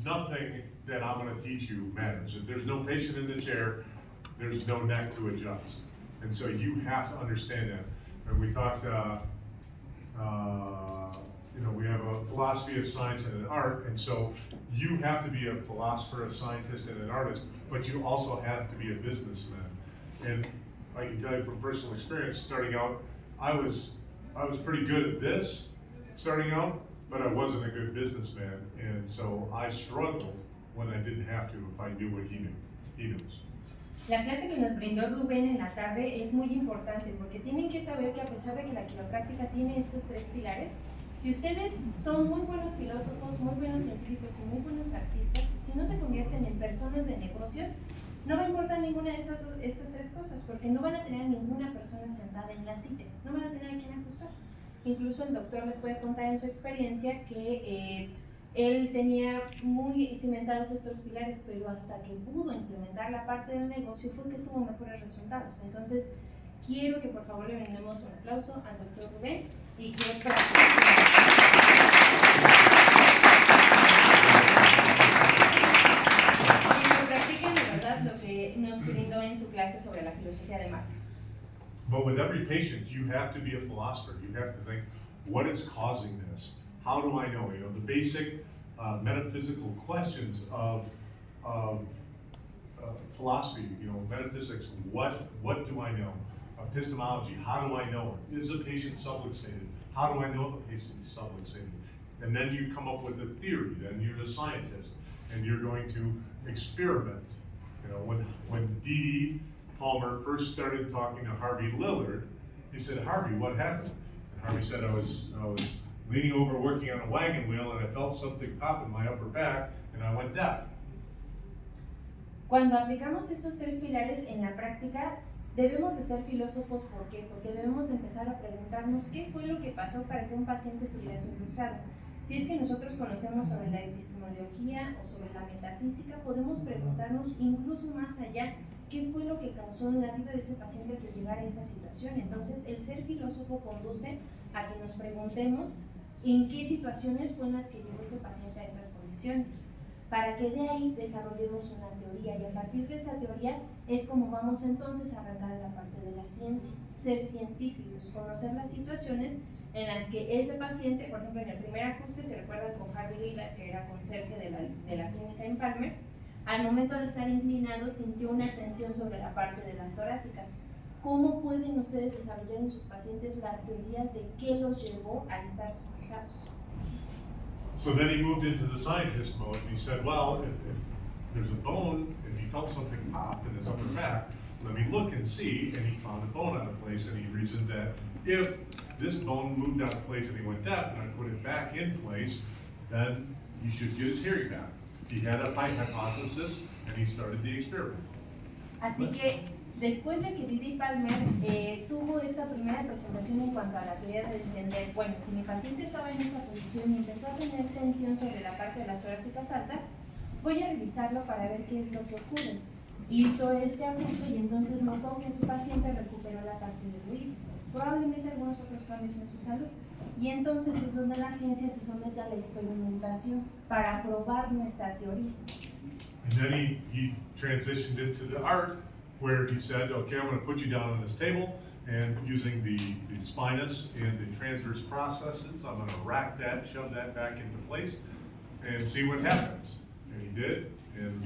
nothing that I'm gonna teach you matters. If there's no patient in the chair, there's no neck to adjust. And so you have to understand that. And we talked, we have a philosophy of science and an art, and so you have to be a philosopher, a scientist, and an artist, but you also have to be a businessman. And I can tell you from personal experience, starting out, I was pretty good at this, starting out, but I wasn't a good businessman, and so I struggled when I didn't have to if I knew what he knows. La clase que nos brindó Rubén en la tarde es muy importante porque tienen que saber que a pesar de que la quiropráctica tiene estos tres pilares, si ustedes son muy buenos filósofos, muy buenos científicos y muy buenos artistas, si no se convierten en personas de negocios, no va a importar ninguna de estas tres cosas, porque no van a tener ninguna persona sentada en la silla, no van a tener a quien ajustar. Incluso el doctor les puede contar en su experiencia que él tenía muy cimentados estos pilares, pero hasta que pudo implementar la parte del negocio fue que tuvo mejores resultados. Entonces, quiero que por favor le brindemos un aplauso al doctor Rubén y que practiquen de verdad lo que nos brindó en su clase sobre la filosofía de marca. But with every patient, you have to be a philosopher. You have to think, what is causing this? How do I know? The basic metaphysical questions of philosophy. Metaphysics. What do I know? Epistemology. How do I know it? Is a patient subluxated? How do I know the patient is subluxated? And then you come up with a theory. Then you're a scientist, and you're going to experiment. When D.D. Palmer first started talking to Harvey Lillard, he said, "Harvey, what happened?" And Harvey said, I was leaning over working on a wagon wheel and I felt something pop in my upper back and I went deaf. Cuando aplicamos estos tres pilares en la práctica, debemos de ser filósofos. ¿Por qué? Porque debemos empezar a preguntarnos qué fue lo que pasó para que un paciente estuviera subluxado. Si es que nosotros conocemos sobre la epistemología o sobre la metafísica, podemos preguntarnos incluso más allá qué fue lo que causó en la vida de ese paciente que llegara a esa situación. Entonces, el ser filósofo conduce a que nos preguntemos en qué situaciones fueron las que llevó ese paciente a estas condiciones, para que de ahí desarrollemos una teoría, y a partir de esa teoría es como vamos entonces a arrancar a la parte de la ciencia, ser científicos, conocer las situaciones en las que ese paciente, por ejemplo en el primer ajuste, se recuerdan con Harvey Lillard, que era conserje de la clínica en Palmer, al momento de estar inclinado sintió una tensión sobre la parte de las torácicas. ¿Cómo pueden ustedes desarrollar en sus pacientes las teorías de qué los llevó a estar subluxados? So then he moved into the scientist mode and he said, well, if there's a bone and he felt something pop in his upper back, let me look and see, and he found a bone out of place, and he reasoned that if this bone moved out of place and he went deaf and I put it back in place, then he should get his hearing back. He had a hypothesis and he started the experiment. Así que después de que D.D. Palmer tuvo esta primera presentación en cuanto a la teoría de entender, bueno, si mi paciente estaba en esta posición y empezó a tener tensión sobre la parte de las torácicas altas, voy a revisarlo para ver qué es lo que ocurre. Hizo este ajuste y entonces notó que su paciente recuperó la parte del oído, probablemente algunos otros cambios en su salud. Y entonces es donde la ciencia se somete a la experimentación para probar nuestra teoría. And then he transitioned into the art, where he said, okay, I'm going to put you down on this table, and using the spinous and the transverse processes, I'm going to rack that, shove that back into place, and see what happens. And he did, and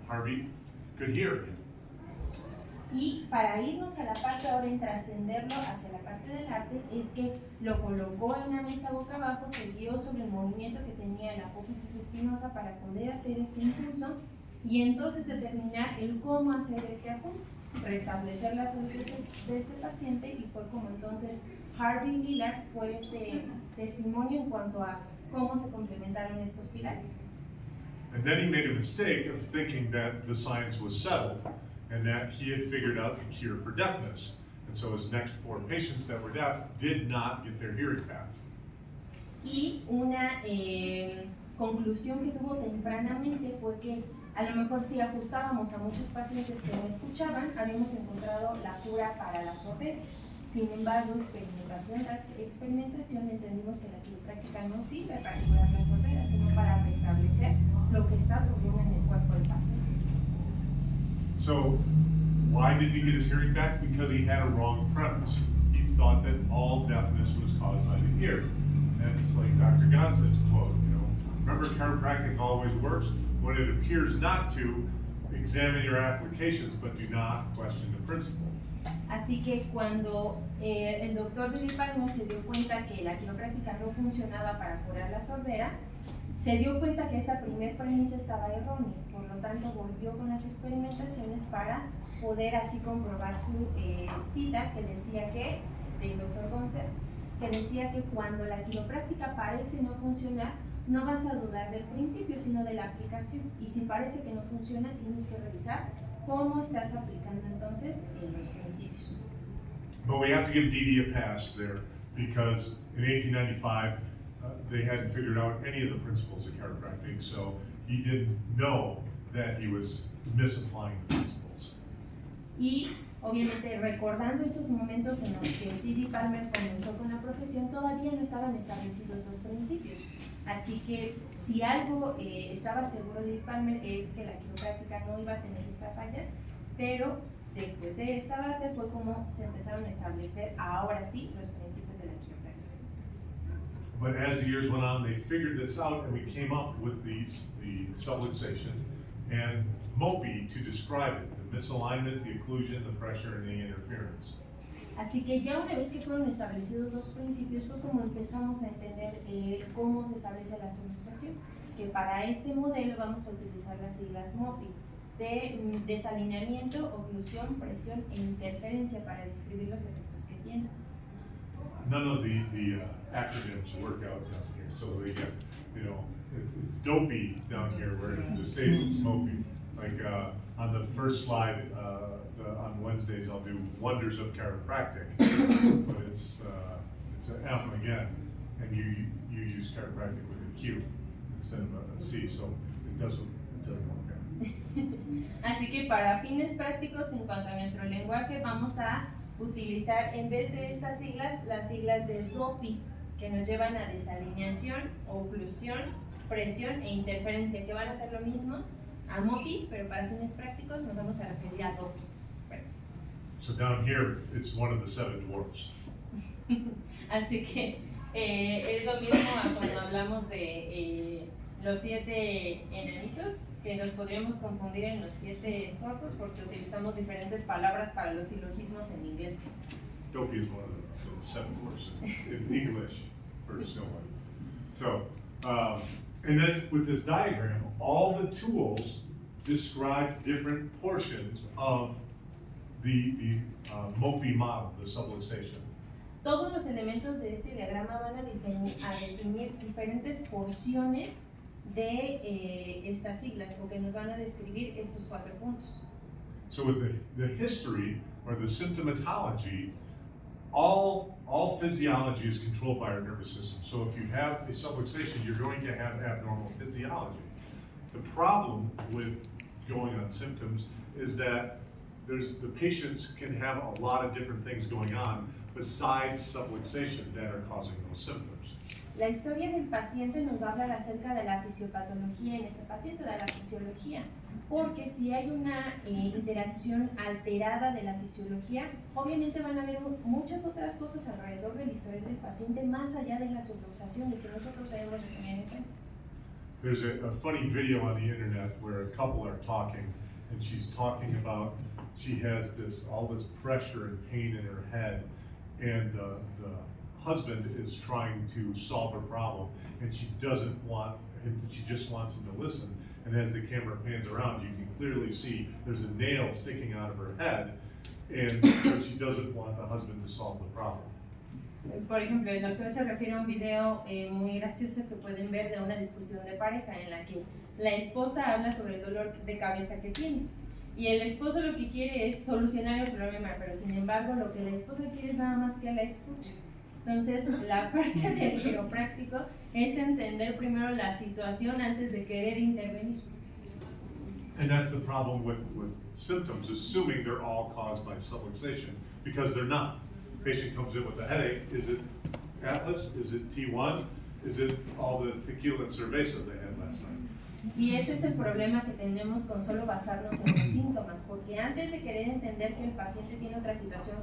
Harvey could hear him. Y para irnos a la parte ahora en trascenderlo hacia la parte del arte, es que lo colocó en una mesa boca abajo, se guió sobre el movimiento que tenía la apófisis espinosa para poder hacer este impulso y entonces determinar el cómo hacer este ajuste, restablecer la salud de ese paciente, y fue como entonces Harvey Lillard fue este testimonio en cuanto a cómo se complementaron estos pilares. And then he made a mistake of thinking that the science was settled and that he had figured out the cure for deafness. And so his next 4 patients that were deaf did not get their hearing back. Y una conclusión que tuvo tempranamente fue que a lo mejor si ajustábamos a muchos pacientes que no escuchaban, habíamos encontrado la cura para la sordera. Sin embargo, experimentación, entendimos que la quiropráctica no sirve para curar la sordera, sino para prestar establecer lo que está ocurriendo en el cuerpo del paciente. So, why did he get his hearing back? Because he had a wrong premise. He thought that all deafness was caused by the ear. That's like Dr. Gonstead's quote, remember chiropractic always works when it appears not to. Examine your applications, but do not question the principle. Así que cuando el doctor de Palma se dio cuenta que la quiropráctica no funcionaba para curar la sordera, se dio cuenta que esta primer premisa estaba errónea, por lo tanto volvió con las experimentaciones para poder así comprobar su cita que decía que, del doctor gonstead, que decía que cuando la quiropráctica parece no funcionar, no vas a dudar del principio, sino de la aplicación. Y si parece que no funciona, tienes que revisar cómo estás aplicando entonces los principios. But we have to give Didi a pass there because in 1895, they hadn't figured out any of the principles of chiropractic, so he didn't know that he was misapplying the principles. Y obviamente recordando esos momentos en los que Didi Palmer comenzó con la profesión, todavía no estaban establecidos los principios. Así que si algo estaba seguro Didi Palmer es que la quiropráctica no iba a tener esta falla, pero después de esta base fue como se empezaron a establecer ahora sí los principios de la quiropráctica. But as the years went on, they figured this out, and we came up with the subluxation and MOPI to describe it, the misalignment, the occlusion, the pressure, and the interference. Así que ya una vez que fueron establecidos los principios fue como empezamos a entender cómo se establece la subluxación, que para este modelo vamos a utilizar las siglas MOPI, de desalineamiento, oclusión, presión e interferencia para describir los efectos que tiene. None of the acronyms work out down here, so they get, it's dopey down here where in the States it's MOPI. Like on the first slide, on Wednesdays I'll do Wonders of Chiropractic, but it's an M again, and you use chiropractic with a Q instead of a C, so it doesn't work out. Así que para fines prácticos en cuanto a nuestro lenguaje vamos a utilizar en vez de estas siglas las siglas de DOPI, que nos llevan a desalineación, oclusión, presión e interferencia, que van a ser lo mismo a MOPI, pero para fines prácticos nos vamos a referir a DOPI. Bueno. So down here, it's one of the seven dwarfs. Así que es lo mismo a cuando hablamos de los 7 enanitos, que nos podríamos confundir en los 7 sordos porque utilizamos diferentes palabras para los silogismos en inglés. Dopey is one of the seven dwarfs in English for Snow White. So, and then with this diagram, all the tools describe different portions of the MOPI model, the subluxation. Todos los elementos de este diagrama van a definir diferentes porciones de estas siglas, o que nos van a describir estos 4 puntos. So with the history or the symptomatology, all physiology is controlled by our nervous system. So if you have a subluxation, you're going to have abnormal physiology. The problem with going on symptoms is that the patients can have a lot of different things going on besides subluxation that are causing those symptoms. La historia del paciente nos va a hablar acerca de la fisiopatología en ese paciente, de la fisiología, porque si hay una interacción alterada de la fisiología, obviamente van a haber muchas otras cosas alrededor del historial del paciente más allá de la subluxación y que nosotros debemos de tener en cuenta. There's a funny video on the internet where a couple are talking, and she's talking about she has all this pressure and pain in her head, and the husband is trying to solve her problem, and she just wants him to listen. And as the camera pans around, you can clearly see there's a nail sticking out of her head, and but she doesn't want the husband to solve the problem. Por ejemplo, el doctor se refiere a un video muy gracioso que pueden ver de una discusión de pareja en la que la esposa habla sobre el dolor de cabeza que tiene. Y el esposo lo que quiere es solucionar el problema, pero sin embargo lo que la esposa quiere es nada más que la escuche. Entonces, la parte del quiropráctico es entender primero la situación antes de querer intervenir. And that's the problem with symptoms, assuming they're all caused by subluxation, because they're not. The patient comes in with a headache. Is it Atlas? Is it T1? is it all the tequila and cerveza they had last night? Y ese es el problema que tenemos con solo basarnos en los síntomas, porque antes de querer entender que el paciente tiene otra situación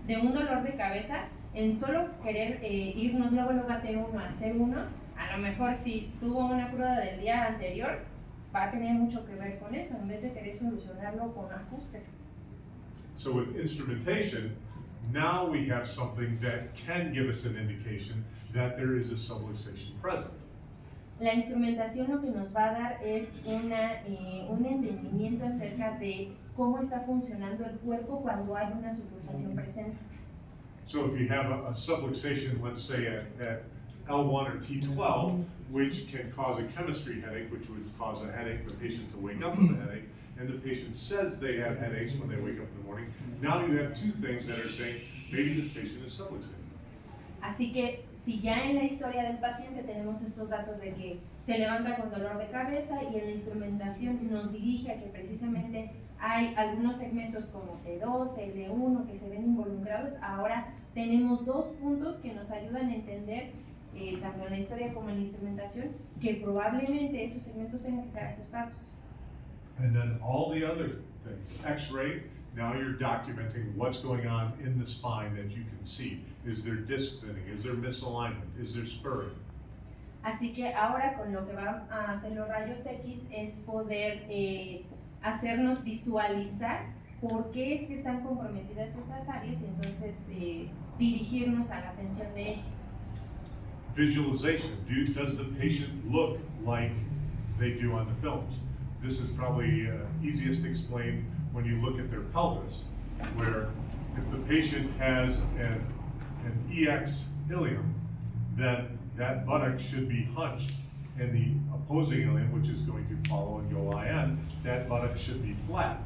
de un dolor de cabeza, en solo querer irnos luego a T1 a C1, a lo mejor si tuvo una cruda del día anterior, va a tener mucho que ver con eso, en vez de querer solucionarlo con ajustes. So with instrumentation, now we have something that can give us an indication that there is a subluxation present. La instrumentación lo que nos va a dar es un entendimiento acerca de cómo está funcionando el cuerpo cuando hay una subluxación presente. So if you have a subluxation, let's say at L1 or T12, which can cause a chemistry headache, which would cause a headache, the patient to wake up with a headache, and the patient says they have headaches when they wake up in the morning, now you have two things that are saying, maybe this patient is subluxated. Así que si ya en la historia del paciente tenemos estos datos de que se levanta con dolor de cabeza y en la instrumentación nos dirige a que precisamente hay algunos segmentos como T2, L1 que se ven involucrados, ahora tenemos dos puntos que nos ayudan a entender tanto en la historia como en la instrumentación que probablemente esos segmentos tengan que ser ajustados. And then all the other things, X-ray, now you're documenting what's going on in the spine that you can see. Is there disc thinning? Is there misalignment? Is there spurring? Así que ahora con lo que van a hacer los rayos X es poder hacernos visualizar por qué es que están comprometidas esas áreas y entonces dirigirnos a la atención de ellas. Visualization, does the patient look like they do on the films? This is probably easiest to explain when you look at their pelvis, where if the patient has an EX ilium, then that buttock should be hunched, and the opposing ilium, which is going to follow and go lyon, that buttock should be flat.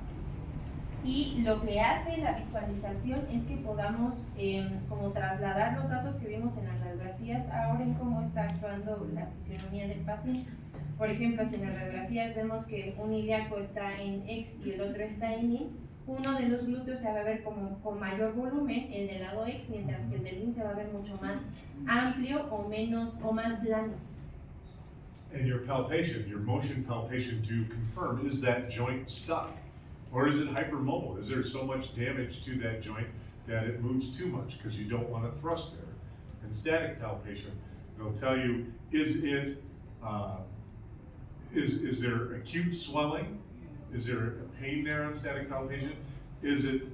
Y lo que hace la visualización es que podamos como trasladar los datos que vimos en las radiografías ahora en cómo está actuando la fisionomía del paciente. Por ejemplo, si en las radiografías vemos que un ilíaco está en X y el otro está en Y, uno de los glúteos se va a ver como con mayor volumen, el del lado X, mientras que el del Y se va a ver mucho más amplio o más blando. And your palpation, your motion palpation to confirm, is that joint stuck? Or is it hypermobile? Is there so much damage to that joint that it moves too much because you don't want to thrust there? And static palpation, it'll tell you, is there acute swelling? Is there a pain there on static palpation? Is it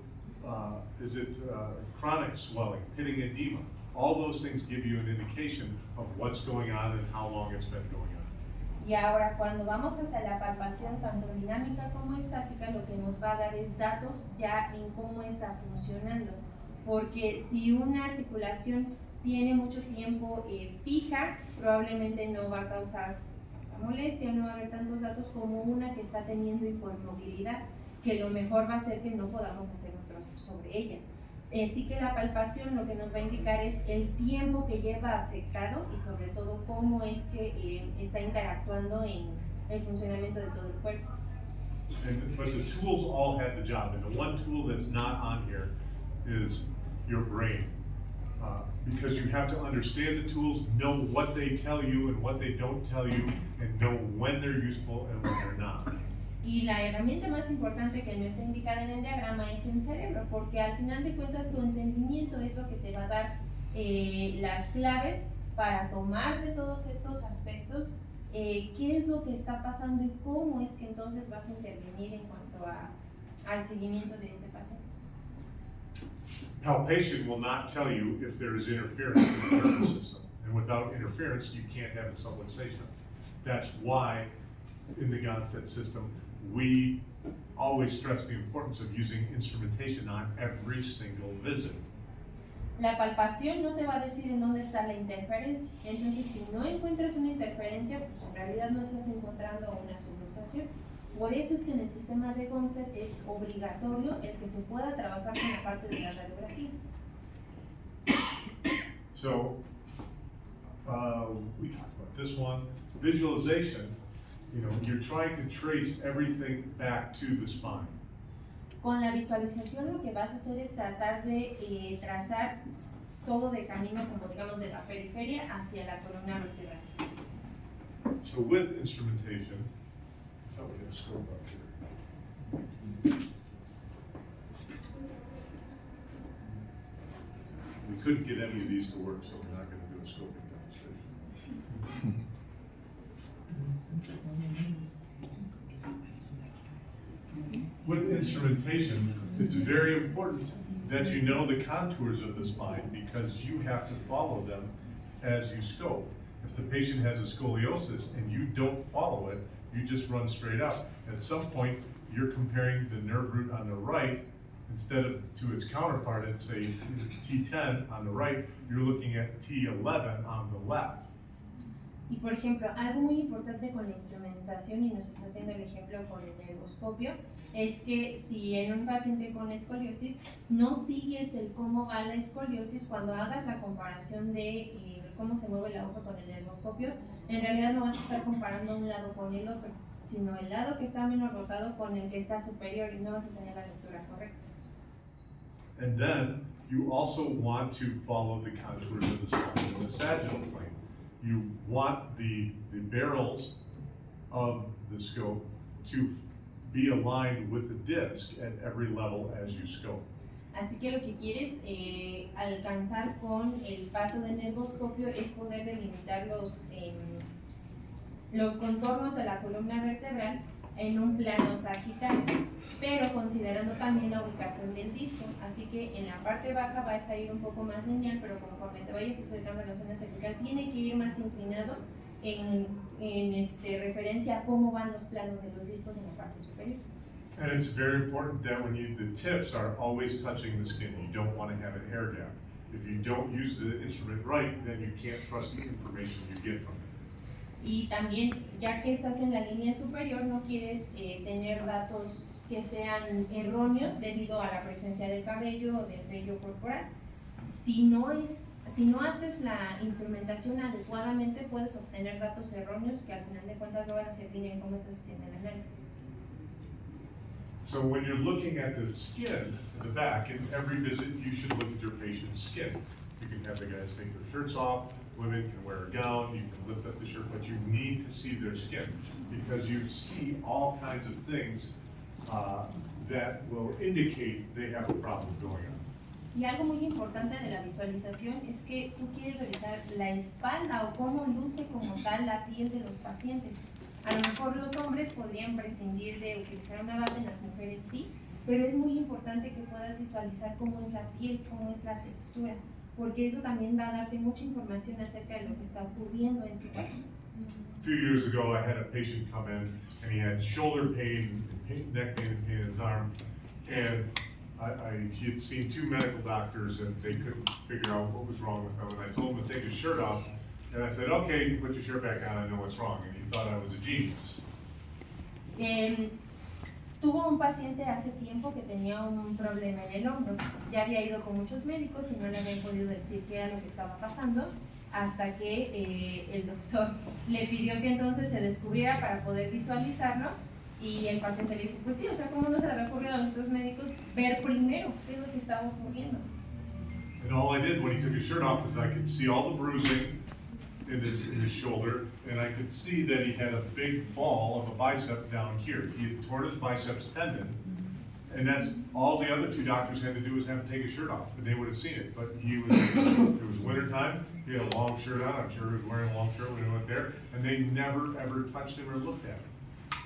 chronic swelling, pitting edema? All those things give you an indication of what's going on and how long it's been going on. Y ahora cuando vamos hacia la palpación tanto dinámica como estática, lo que nos va a dar es datos ya en cómo está funcionando. Porque si una articulación tiene mucho tiempo fija, probablemente no va a causar tanta molestia, no va a haber tantos datos como una que está teniendo hipermovilidad, que lo mejor va a ser que no podamos hacer otros sobre ella. Sí que la palpación lo que nos va a indicar es el tiempo que lleva afectado y sobre todo cómo es que está interactuando en el funcionamiento de todo el cuerpo. But the tools all have the job, and the one tool that's not on here is your brain. Because you have to understand the tools, know what they tell you and what they don't tell you, and know when they're useful and when they're not. Y la herramienta más importante que no está indicada en el diagrama es el cerebro, porque al final de cuentas tu entendimiento es lo que te va a dar las claves para tomar de todos estos aspectos qué es lo que está pasando y cómo es que entonces vas a intervenir en cuanto al seguimiento de ese paciente. Palpation will not tell you if there is interference in the nervous system, and without interference you can't have a subluxation. That's why in the gonstead system we always stress the importance of using instrumentation on every single visit. La palpación no te va a decir en dónde está la interferencia. Entonces, si no encuentras una interferencia, pues en realidad no estás encontrando una subluxación. Por eso es que en el sistema de gonstead es obligatorio el que se pueda trabajar con la parte de las radiografías. So, we talked about this one. Visualization, you're trying to trace everything back to the spine. Con la visualización lo que vas a hacer es tratar de trazar todo de camino, como digamos, de la periferia hacia la columna vertebral. So with instrumentation, I thought we had a scope up here. We couldn't get any of these to work, so we're not going to do a scoping demonstration. With instrumentation, it's very important that you know the contours of the spine because you have to follow them as you scope. If the patient has a scoliosis and you don't follow it, you just run straight up. At some point, you're comparing the nerve root on the right instead of to its counterpart at say T10 on the right, you're looking at T11 on the left. Y por ejemplo, algo muy importante con la instrumentación, y nos está haciendo el ejemplo con el ergoscopio, es que si en un paciente con escoliosis no sigues el cómo va la escoliosis, cuando hagas la comparación de cómo se mueve la hoja con el ergoscopio, en realidad no vas a estar comparando un lado con el otro, sino el lado que está menos rotado con el que está superior y no vas a tener la lectura correcta. And then you also want to follow the contours of the spine in the sagittal plane. You want the barrels of the scope to be aligned with the disc at every level as you scope. Así que lo que quieres alcanzar con el paso del nervoscopio es poder delimitar los contornos de la columna vertebral en un plano sagital, pero considerando también la ubicación del disco. Así que en la parte baja vas a ir un poco más lineal, pero conforme te vayas acercando a la zona cervical, tiene que ir más inclinado en referencia a cómo van los planos de los discos en la parte superior. And it's very important that when the tips are always touching the skin. You don't want to have an air gap. If you don't use the instrument right, then you can't trust the information you get from it. Y también, ya que estás en la línea superior, no quieres tener datos que sean erróneos debido a la presencia del cabello o del vello corporal. Si no haces la instrumentación adecuadamente, puedes obtener datos erróneos que al final de cuentas no van a servir en cómo estás haciendo el análisis. So when you're looking at the skin at the back, in every visit, you should look at your patient's skin. You can have the guys take their shirts off, women can wear a gown, you can lift up the shirt, but you need to see their skin because you see all kinds of things that will indicate they have a problem going on. Y algo muy importante de la visualización es que tú quieres revisar la espalda o cómo luce como tal la piel de los pacientes. A lo mejor los hombres podrían prescindir de utilizar una bata, en las mujeres sí, pero es muy importante que puedas visualizar cómo es la piel, cómo es la textura, porque eso también va a darte mucha información acerca de lo que está ocurriendo en su cuerpo. A few years ago, I had a patient come in and he had shoulder pain, neck pain, and pain in his arm, and he had seen 2 medical doctors and they couldn't figure out what was wrong with him, and I told him to take his shirt off, and I said, okay, you put your shirt back on, I know what's wrong, and he thought I was a genius. Tuvo un paciente hace tiempo que tenía un problema en el hombro. Ya había ido con muchos médicos y no le habían podido decir qué era lo que estaba pasando, hasta que el doctor le pidió que entonces se descubriera para poder visualizarlo, y el paciente le dijo, pues sí, o sea, ¿cómo no se le había ocurrido a los otros médicos ver primero qué es lo que estaba ocurriendo? And all I did when he took his shirt off is I could see all the bruising in his shoulder, and I could see that he had a big ball of a bicep down here. He had torn his biceps tendon, and that's all the other 2 doctors had to do was have him take his shirt off, and they would have seen it. But it was winter time, he had a long shirt on, I'm sure he was wearing a long shirt when he went there, and they never ever touched him or looked at him.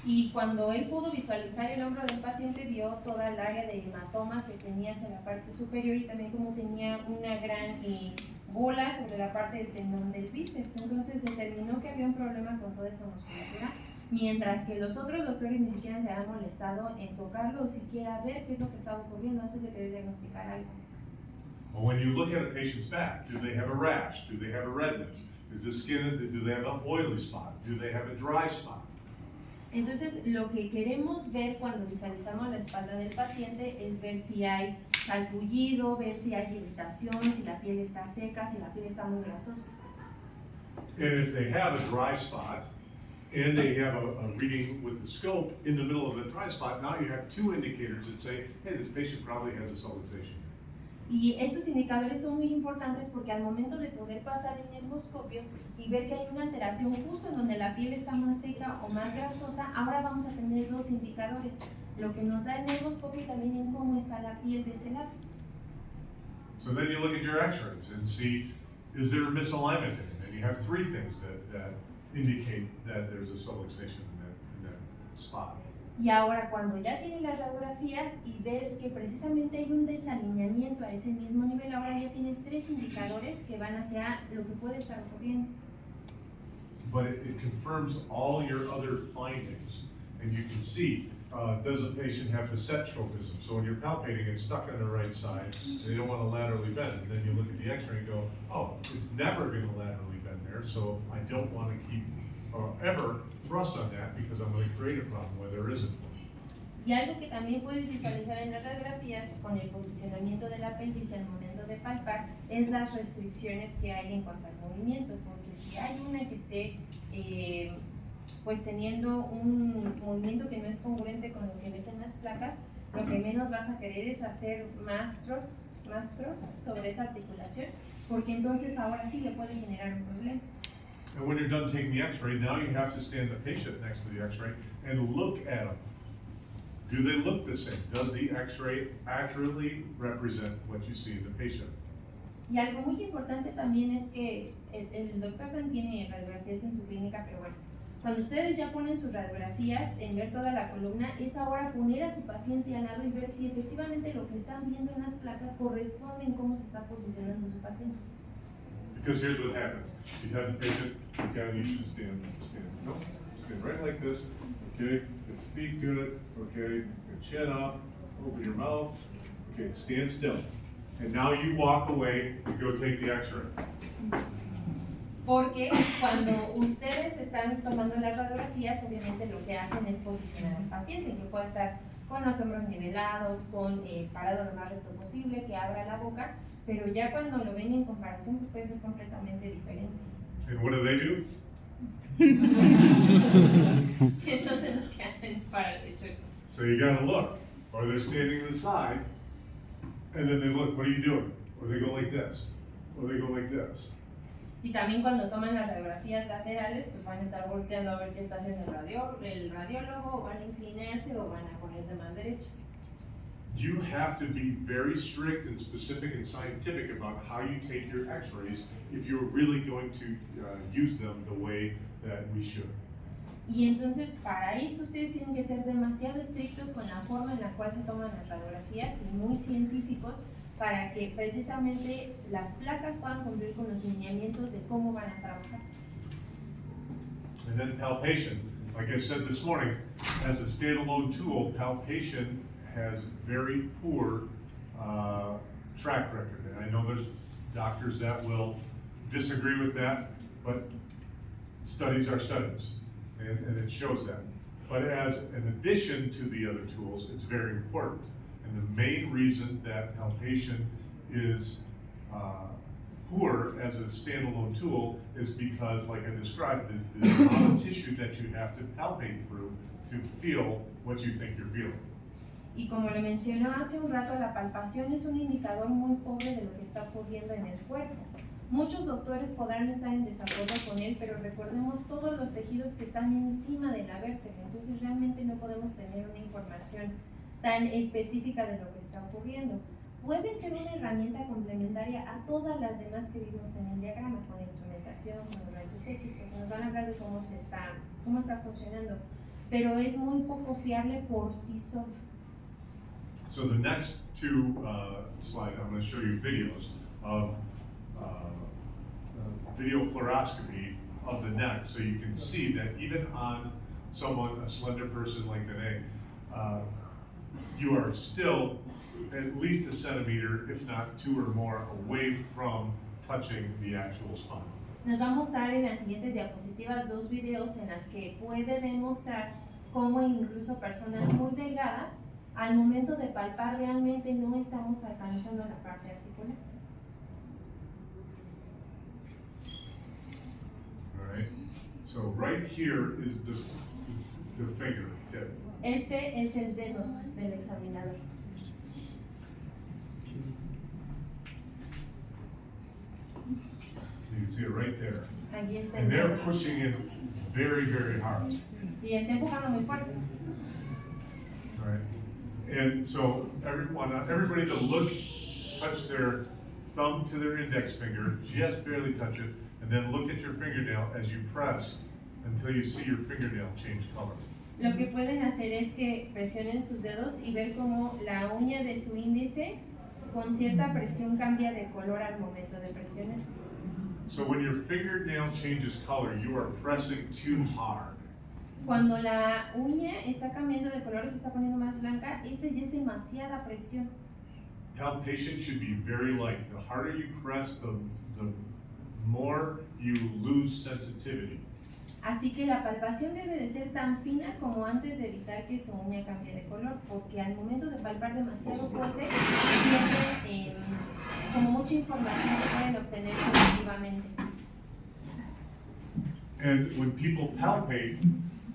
Y cuando él pudo visualizar el hombro del paciente, vio toda el área de hematoma que tenía hacia la parte superior y también como tenía una gran bola sobre la parte del tendón del bíceps. Entonces determinó que había un problema con toda esa musculatura, mientras que los otros doctores ni siquiera se habían molestado en tocarlo o siquiera ver qué es lo que estaba ocurriendo antes de querer diagnosticar algo. Well, when you look at a patient's back, do they have a rash? Do they have a redness? Is the skin, do they have an oily spot? Do they have a dry spot? Entonces, lo que queremos ver cuando visualizamos la espalda del paciente es ver si hay salpullido, ver si hay irritación, si la piel está seca, si la piel está muy grasosa. And if they have a dry spot, and they have a reading with the scope in the middle of the dry spot, now you have 2 indicators that say, hey, this patient probably has a subluxation. Y estos indicadores son muy importantes porque al momento de poder pasar el nervoscopio y ver que hay una alteración justo en donde la piel está más seca o más grasosa, ahora vamos a tener dos indicadores, lo que nos da el nervoscopio y también en cómo está la piel de ese lado. So then you look at your x-rays and see, is there a misalignment in it? And you have three things that indicate that there's a subluxation in that spot. Y ahora cuando ya tienes las radiografías y ves que precisamente hay un desalineamiento a ese mismo nivel, ahora ya tienes tres indicadores que van hacia lo que puede estar ocurriendo. But it confirms all your other findings. And you can see, does the patient have facet tropism? So when you're palpating, it's stuck on the right side, and they don't want to laterally bend. And then you look at the x-ray and go, oh, it's never going to laterally bend there, so I don't want to keep or ever thrust on that because I'm going to create a problem where there isn't. Y algo que también puedes visualizar en las radiografías con el posicionamiento del apéndice al momento de palpar es las restricciones que hay en cuanto al movimiento, porque si hay una que esté pues teniendo un movimiento que no es congruente con lo que ves en las placas, lo que menos vas a querer es hacer más thrust sobre esa articulación, porque entonces ahora sí le puede generar un problema. And when you're done taking the x-ray, now you have to stand the patient next to the x-ray and look at them. Do they look the same? Does the x-ray accurately represent what you see in the patient? Y algo muy importante también es que el doctor Dan tiene radiografías en su clínica, pero bueno, cuando ustedes ya ponen sus radiografías en ver toda la columna, es ahora poner a su paciente al lado y ver si efectivamente lo que están viendo en las placas corresponde en cómo se está posicionando su paciente. Because here's what happens. You have the patient, okay, you should stand right like this, okay, your feet good, okay, your chin up, open your mouth, okay, stand still. And now you walk away and go take the x-ray. Porque cuando ustedes están tomando las radiografías, obviamente lo que hacen es posicionar al paciente, que pueda estar con los hombros nivelados, con parado lo más recto posible, que abra la boca, pero ya cuando lo ven en comparación, pues puede ser completamente diferente. And what do? Entonces lo que hacen es pararse chueco. So you gotta look, or they're standing to the side, and then they look, what are you doing? Or they go like this, or they go like this. Y también cuando toman las radiografías laterales, pues van a estar volteando a ver qué está haciendo el radiólogo, o van a inclinarse o van a ponerse más derechos. You have to be very strict and specific and scientific about how you take your x-rays if you're really going to use them the way that we should. Y entonces para esto ustedes tienen que ser demasiado estrictos con la forma en la cual se toman las radiografías y muy científicos para que precisamente las placas puedan cumplir con los lineamientos de cómo van a trabajar. And then palpation, like I said this morning, as a standalone tool, palpation has very poor track record. And I know there's doctors that will disagree with that, but studies are studies, and it shows that. But as an addition to the other tools, it's very important. And the main reason that palpation is poor as a standalone tool is because, like I described, the amount of tissue that you have to palpate through to feel what you think you're feeling. Y como le mencionó hace un rato, la palpación es un indicador muy pobre de lo que está ocurriendo en el cuerpo. Muchos doctores podrán estar en desacuerdo con él, pero recordemos todos los tejidos que están encima de la vértebra, entonces realmente no podemos tener una información tan específica de lo que está ocurriendo. Puede ser una herramienta complementaria a todas las demás que vimos en el diagrama, con instrumentación, con rayos X, porque nos van a hablar de cómo está funcionando, pero es muy poco fiable por sí sola. So the next two slides, I'm going to show you videos of video fluoroscopy of the neck, so you can see that even on someone, a slender person like Danae, you are still at least a centimeter, if not 2 or more, away from touching the actual spine. Nos va a mostrar en las siguientes diapositivas dos videos en las que puede demostrar cómo incluso personas muy delgadas, al momento de palpar realmente no estamos alcanzando la parte articular. All right. So right here is the finger tip. Este es el dedo del examinador. You can see it right there. Aquí está And el they're dedo. pushing it very, very hard. Y está empujando muy fuerte. Right. And so everybody to look, touch their thumb to their index finger, just barely touch it, and then look at your fingernail as you press until you see your fingernail change color. Lo que pueden hacer es que presionen sus dedos y ver cómo la uña de su índice con cierta presión cambia de color al momento de presionar. So when your fingernail changes color, you are pressing too hard. Cuando la uña está cambiando de color, se está poniendo más blanca, esa ya es demasiada presión. Palpation should be very light. The harder you press, the more you lose sensitivity. Así que la palpación debe de ser tan fina como antes de evitar que su uña cambie de color, porque al momento de palpar demasiado fuerte, pierden como mucha información que pueden obtener subjetivamente. And when people palpate,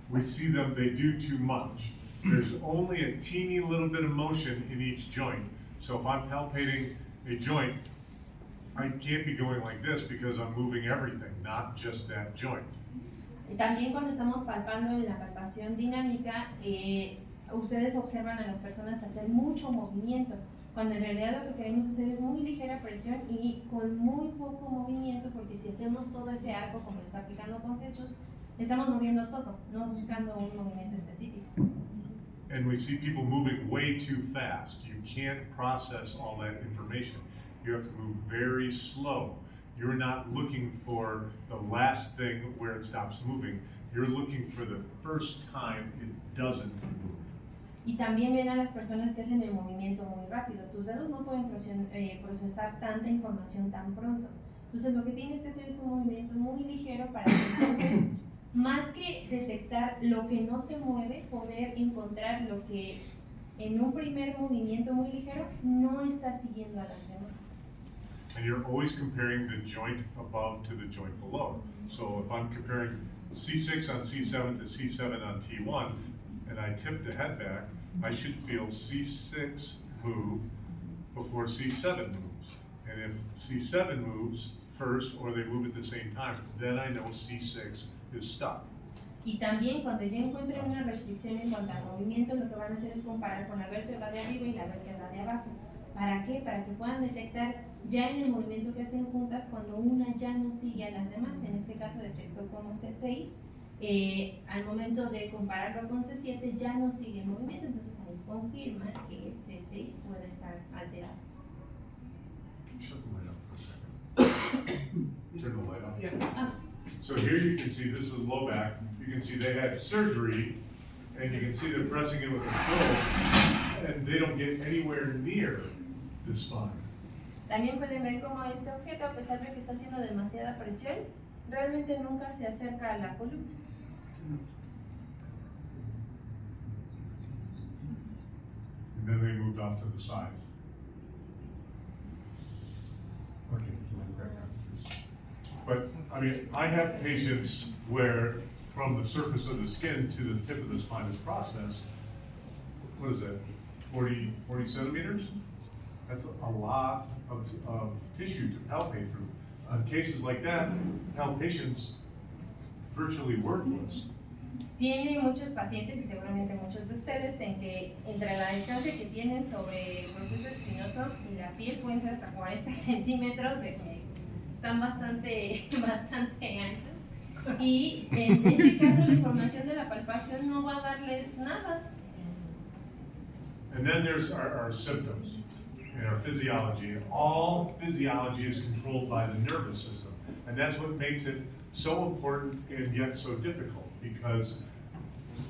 we see them, they do too much. There's only a teeny little bit of motion in each joint. So if I'm palpating a joint, I can't be going like this because I'm moving everything, not just that joint. Y también cuando estamos palpando en la palpación dinámica, ustedes observan a las personas hacer mucho movimiento, cuando en realidad lo que queremos hacer es muy ligera presión y con muy poco movimiento, porque si hacemos todo ese arco como lo está aplicando con Jesús, estamos moviendo todo, no buscando un movimiento específico. And we see people moving way too fast. You can't process all that information. You have to move very slow. You're not looking for the last thing where it stops moving. You're looking for the first time it doesn't move. Y también ven a las personas que hacen el movimiento muy rápido. Tus dedos no pueden procesar tanta información tan pronto. Entonces lo que tienes que hacer es un movimiento muy ligero para que entonces, más que detectar lo que no se mueve, poder encontrar lo que en un primer movimiento muy ligero no está siguiendo a las demás. And you're always comparing the joint above to the joint below. So if I'm comparing C6 on C7 to C7 on T1, and I tip the head back, I should feel C6 move before C7 moves. And if C7 moves first or they move at the same time, then I know C6 is stuck. Y también cuando yo encuentre una restricción en cuanto al movimiento, lo que van a hacer es comparar con la vértebra de arriba y la vértebra de abajo. ¿Para qué? Para que puedan detectar ya en el movimiento que hacen juntas cuando una ya no sigue a las demás. En este caso detectó como C6, al momento de compararlo con C7 ya no sigue el movimiento, entonces ahí confirma que C6 puede estar alterado. Shut the light off for a second. Turn the light off. Yeah. So here you can see this is low back. You can see they had surgery, and you can see they're pressing it with a probe, and they don't get anywhere near the spine. También pueden ver cómo este objeto, a pesar de que está haciendo demasiada presión, realmente nunca se acerca a la columna. And then they moved off to the side. Okay, you went back up, please. But, I mean, I have patients where from the surface of the skin to the tip of the spine is processed, what is that, 40 centimeters? That's a lot of tissue to palpate through. On cases like that, palpation's virtually worthless. Tiene muchos pacientes y seguramente muchos de ustedes en que entre la distancia que tienen sobre el proceso espinoso y la piel pueden ser hasta 40 centímetros, de que están bastante anchos. Y en este caso la información de la palpación no va a darles nada. And then there's our symptoms and our physiology. All physiology is controlled by the nervous system. And that's what makes it so important and yet so difficult, because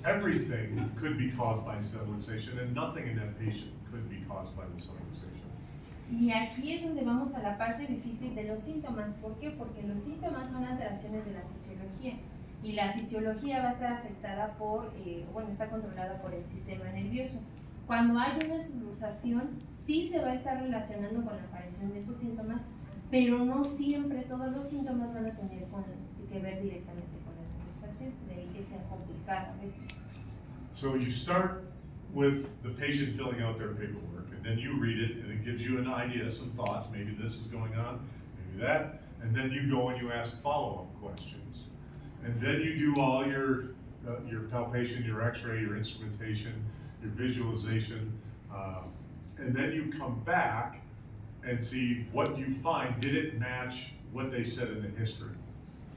everything could be caused by subluxation and nothing in that patient could be caused by the subluxation. Y aquí es donde vamos a la parte difícil de los síntomas. ¿Por qué? Porque los síntomas son alteraciones de la fisiología. Y la fisiología va a estar afectada por, está controlada por el sistema nervioso. Cuando hay una subluxación, sí se va a estar relacionando con la aparición de esos síntomas, pero no siempre todos los síntomas van a tener que ver directamente con la subluxación, de ahí que sea complicado a veces. So you start with the patient filling out their paperwork, and then you read it, and it gives you an idea, some thoughts, maybe this is going on, maybe that, and then you go and you ask follow-up questions. And then you do all your palpation, your x-ray, your instrumentation, your visualization, and then you come back and see what you find. Did it match what they said in the history?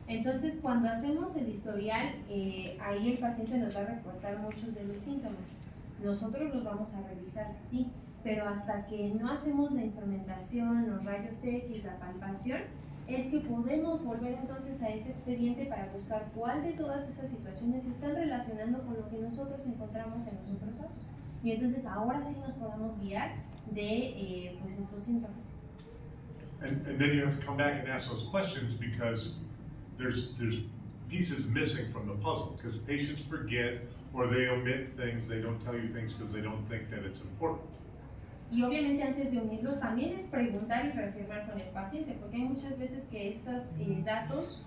Entonces, cuando hacemos el historial, ahí el paciente nos va a reportar muchos de los síntomas. Nosotros los vamos a revisar, sí, pero hasta que no hacemos la instrumentación, los rayos X, la palpación, es que podemos volver entonces a ese expediente para buscar cuál de todas esas situaciones se están relacionando con lo que nosotros encontramos en los otros datos. Y entonces ahora sí nos podemos guiar de pues estos síntomas. And then you have to come back and ask those questions because there's pieces missing from the puzzle, because patients forget or they omit things, they don't tell you things because they don't think that it's important. Y obviamente antes de unirlos también es preguntar y reafirmar con el paciente, porque hay muchas veces que estos datos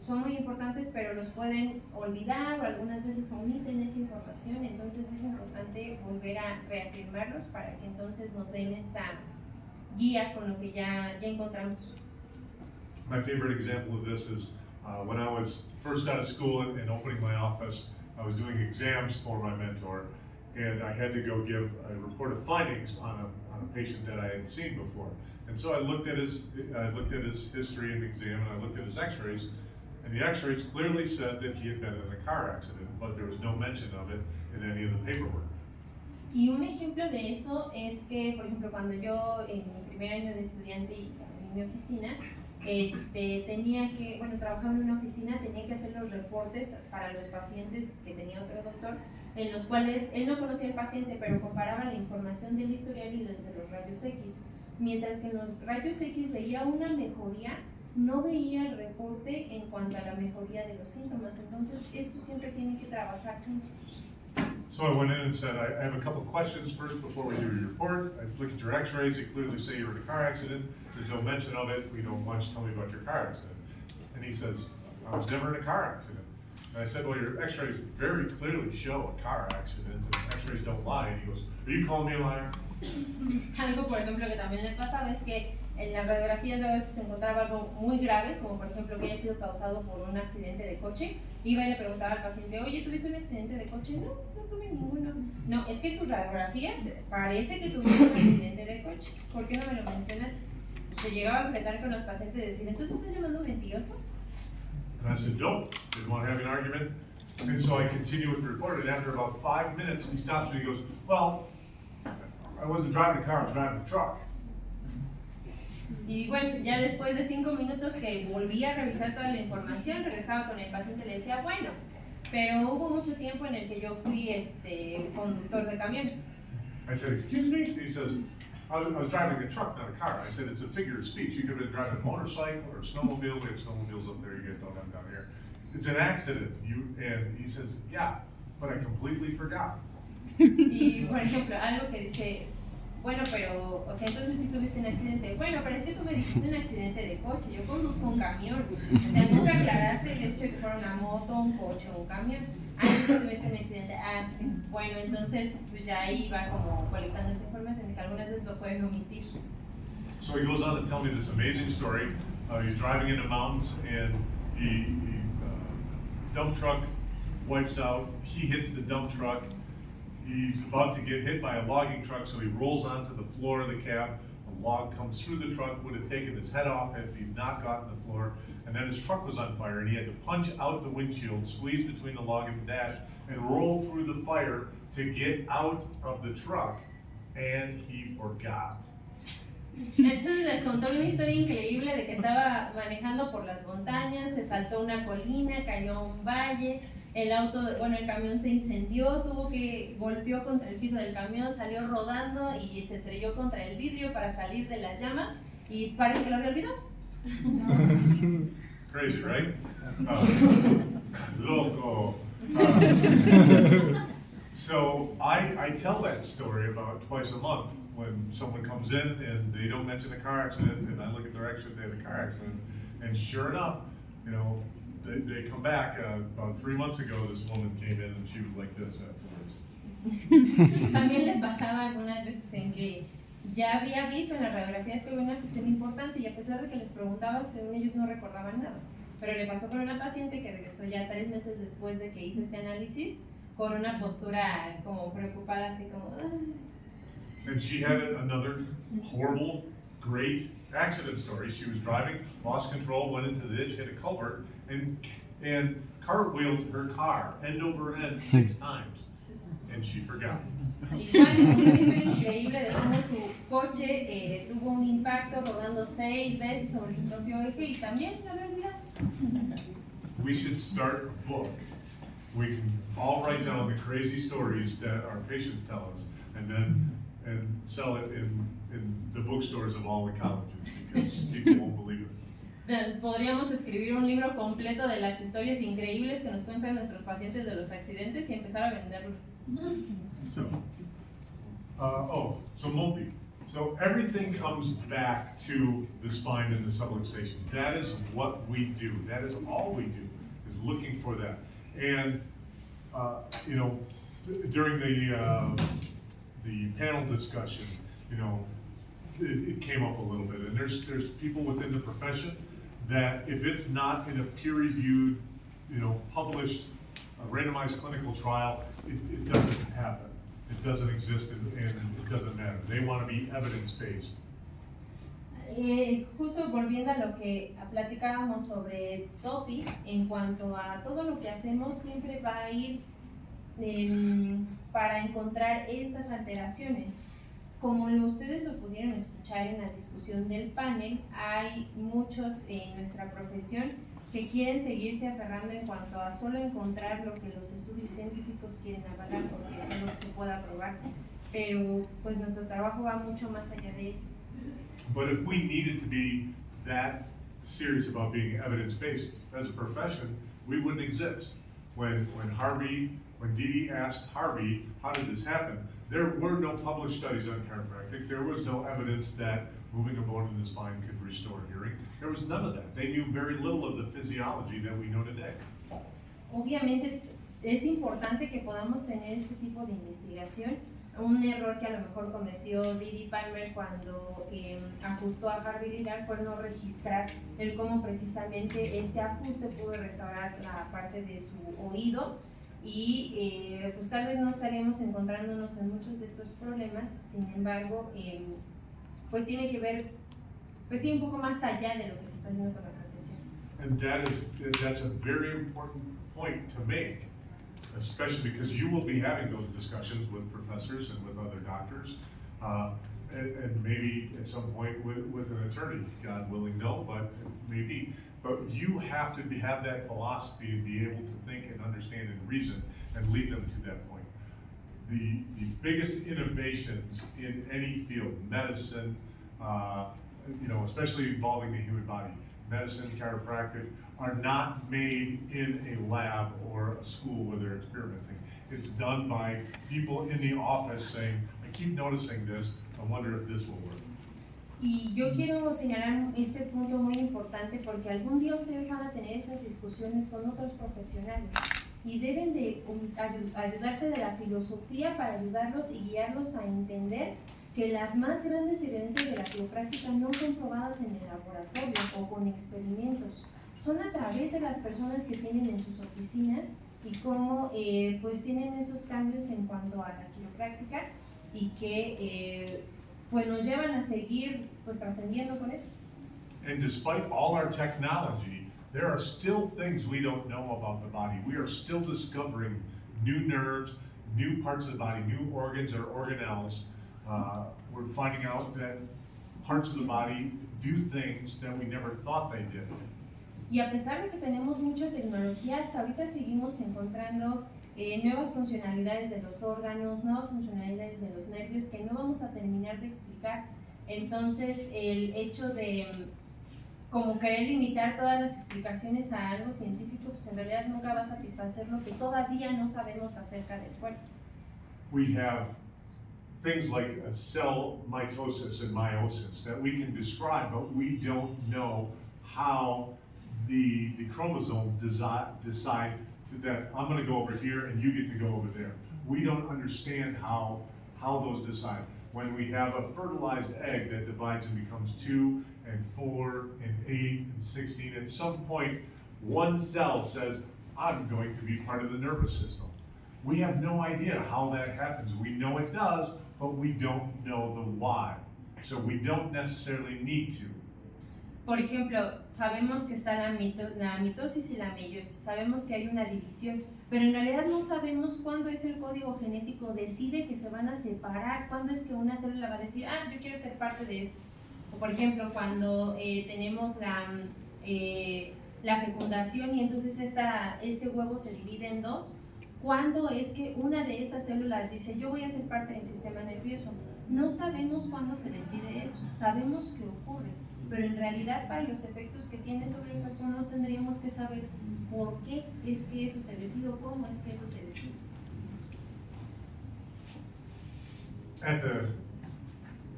son muy importantes pero los pueden olvidar o algunas veces omiten esa información, entonces es importante volver a reafirmarlos para que entonces nos den esta guía con lo que ya encontramos. My favorite example of this is when I was first out of school and opening my office, I was doing exams for my mentor, and I had to go give a report of findings on a patient that I had seen before. And so I looked at his history and exam, and I looked at his x-rays, and the x-rays clearly said that he had been in a car accident, but there was no mention of it in any of the paperwork. Y un ejemplo de eso es que, por ejemplo, cuando yo en mi primer año de estudiante y en mi oficina, trabajando en una oficina, tenía que hacer los reportes para los pacientes que tenía otro doctor, en los cuales él no conocía al paciente, pero comparaba la información del historial y los de los rayos X. Mientras que en los rayos X veía una mejoría, no veía el reporte en cuanto a la mejoría de los síntomas. Entonces, esto siempre tiene que trabajar juntos. So I went in and said, I have a couple of questions first before we do your report. I looked at your x-rays, they clearly say you were in a car accident. There's no mention of it. Why don't you tell me about your car accident? And he says, I was never in a car accident. And I said, well, your x-rays very clearly show a car accident, and x-rays don't lie. And he goes, are you calling me a liar? Algo, por ejemplo, que también le pasaba es que en las radiografías a veces se encontraba algo muy grave, como por ejemplo que haya sido causado por un accidente de coche. Iba y le preguntaba al paciente, oye, ¿tuviste un accidente de coche? No, no tuve ninguno. No, es que en tus radiografías parece que tuviste un accidente de coche. ¿Por qué no me lo mencionas? Se llegaba a enfrentar con los pacientes y decir, ¿tú me estás llamando mentiroso? And I said, nope, didn't want to have an argument. And so I continue with the report, and after about 5 minutes, he stops me and he goes, well, I wasn't driving a car, I was driving a truck. Y bueno, ya después de 5 minutos que volví a revisar toda la información, regresaba con el paciente y le decía, bueno, pero hubo mucho tiempo en el que yo fui conductor de camiones. I said, excuse me? He says, I was driving a truck, not a car. I said, it's a figure of speech. You could have been driving a motorcycle or a snowmobile. We have snowmobiles up there, you guys don't have them down here. It's an accident. And he says, yeah, but I completely forgot. Y, por ejemplo, algo que dice, bueno, pero, o sea, entonces si tuviste un accidente, bueno, pero es que tú me dijiste un accidente de coche, yo conduzco un camión, o sea, nunca aclaraste el hecho de que fuera una moto, un coche o un camión. Ah, entonces tuviste un accidente, ah, sí. Bueno, entonces, pues ya ahí va como colectando esta información, que algunas veces lo pueden omitir. So he goes on to tell me this amazing story. He's driving in the mountains, and dump truck wipes out, he hits the dump truck. He's about to get hit by a logging truck, so he rolls onto the floor of the cab. A log comes through the truck, would have taken his head off if he'd not gotten the floor. And then his truck was on fire, and he had to punch out the windshield, squeeze between the log and the dash, and roll through the fire to get out of the truck. And he forgot. Entonces les contó una historia increíble de que estaba manejando por las montañas, se saltó una colina, cayó a un valle, el camión se incendió, golpeó contra el piso del camión, salió rodando y se estrelló contra el vidrio para salir de las llamas y parece que lo había olvidado. Crazy, right? Loco. So I tell that story about twice a month when someone comes in and they don't mention a car accident, and I look at their x-rays, they had a car accident, and sure enough, they come back. About 3 months ago, this woman came in and she was like this afterwards. También le pasaba algunas veces en que ya había visto en las radiografías que había una afección importante y a pesar de que les preguntaba, según ellos no recordaban nada. Pero le pasó con una paciente que regresó ya 3 meses después de que hizo este análisis con una postura como preocupada, así como... And she had another horrible, great accident story. She was driving, lost control, went into the ditch, hit a culvert, and cartwheeled her car end over end 6 times. And she forgot. Y bueno, una historia increíble de cómo su coche tuvo un impacto rodando 6 veces sobre su propio eje y también la había olvidado. We should start a book. We can all write down the crazy stories that our patients tell us and sell it in the bookstores of all the colleges because people won't believe it. Podríamos escribir un libro completo de las historias increíbles que nos cuentan nuestros pacientes de los accidentes y empezar a venderlo. So multi. So everything comes back to the spine and the subluxation. That is what we do. That is all we do, is looking for that. And, you know, during the panel discussion, you know, it came up a little bit. And there's people within the profession that if it's not in a peer-reviewed, you know, published, randomized clinical trial, it doesn't happen. It doesn't exist and it doesn't matter. They want to be evidence-based. Justo volviendo a lo que platicábamos sobre TOPI, en cuanto a todo lo que hacemos siempre va a ir para encontrar estas alteraciones. Como ustedes lo pudieron escuchar en la discusión del panel, hay muchos en nuestra profesión que quieren seguirse aferrando en cuanto a solo encontrar lo que los estudios científicos quieren avalar, porque eso es lo que se pueda probar, pero pues nuestro trabajo va mucho más allá de ello. But if we needed to be that serious about being evidence-based as a profession, we wouldn't exist. When Dee asked Harvey, how did this happen? There were no published studies on chiropractic. There was no evidence that moving a bone in the spine could restore hearing. There was none of that. They knew very little of the physiology that we know today. Obviamente es importante que podamos tener este tipo de investigación. Un error que a lo mejor cometió Didi Palmer cuando ajustó a Harvey Lidar fue no registrar el cómo precisamente ese ajuste pudo restaurar la parte de su oído y pues tal vez no estaríamos encontrándonos en muchos de estos problemas. Sin embargo, pues tiene que ver, pues sí, un poco más allá de lo que se está haciendo con la profesión. And that's a very important point to make, especially because you will be having those discussions with professors and with other doctors, and maybe at some point with an attorney, God willing, no, but maybe. But you have to have that philosophy and be able to think and understand and reason and lead them to that point. The biggest innovations in any field, medicine, you know, especially involving the human body, medicine, chiropractic, are not made in a lab or a school where they're experimenting. It's done by people in the office saying, I keep noticing this, I wonder if this will work. Y yo quiero señalar este punto muy importante porque algún día ustedes van a tener esas discusiones con otros profesionales y deben de ayudarse de la filosofía para ayudarlos y guiarlos a entender que las más grandes evidencias de la quiropráctica no son probadas en el laboratorio o con experimentos, son a través de las personas que tienen en sus oficinas y cómo pues tienen esos cambios en cuanto a la quiropráctica y que pues nos llevan a seguir pues trascendiendo con eso. And despite all our technology, there are still things we don't know about the body. We are still discovering new nerves, new parts of the body, new organs or organelles. We're finding out that parts of the body do things that we never thought they did. Y a pesar de que tenemos mucha tecnología, hasta ahorita seguimos encontrando nuevas funcionalidades de los órganos, nuevas funcionalidades de los nervios que no vamos a terminar de explicar. Entonces, el hecho de como querer limitar todas las explicaciones a algo científico, pues en realidad nunca va a satisfacer lo que todavía no sabemos acerca del cuerpo. We have things like a cell mitosis and meiosis that we can describe, but we don't know how the chromosomes decide that I'm going to go over here and you get to go over there. We don't understand how those decide. when we have a fertilized egg that divides and becomes 2 and 4 and 8 and 16, at some point, one cell says, I'm going to be part of the nervous system. We have no idea how that happens. We know it does, but we don't know the why. So we don't necessarily need to. Por ejemplo, sabemos que está la mitosis y la meiosis, sabemos que hay una división, pero en realidad no sabemos cuándo es el código genético decide que se van a separar, cuándo es que una célula va a decir, yo quiero ser parte de esto. O por ejemplo, cuando tenemos la fecundación y entonces este huevo se divide en dos, ¿cuándo es que una de esas células dice, yo voy a ser parte del sistema nervioso? No sabemos cuándo se decide eso, sabemos que ocurre. Pero en realidad para los efectos que tiene sobre el cuerpo no tendríamos que saber por qué es que eso se decide o cómo es que eso se decide. At the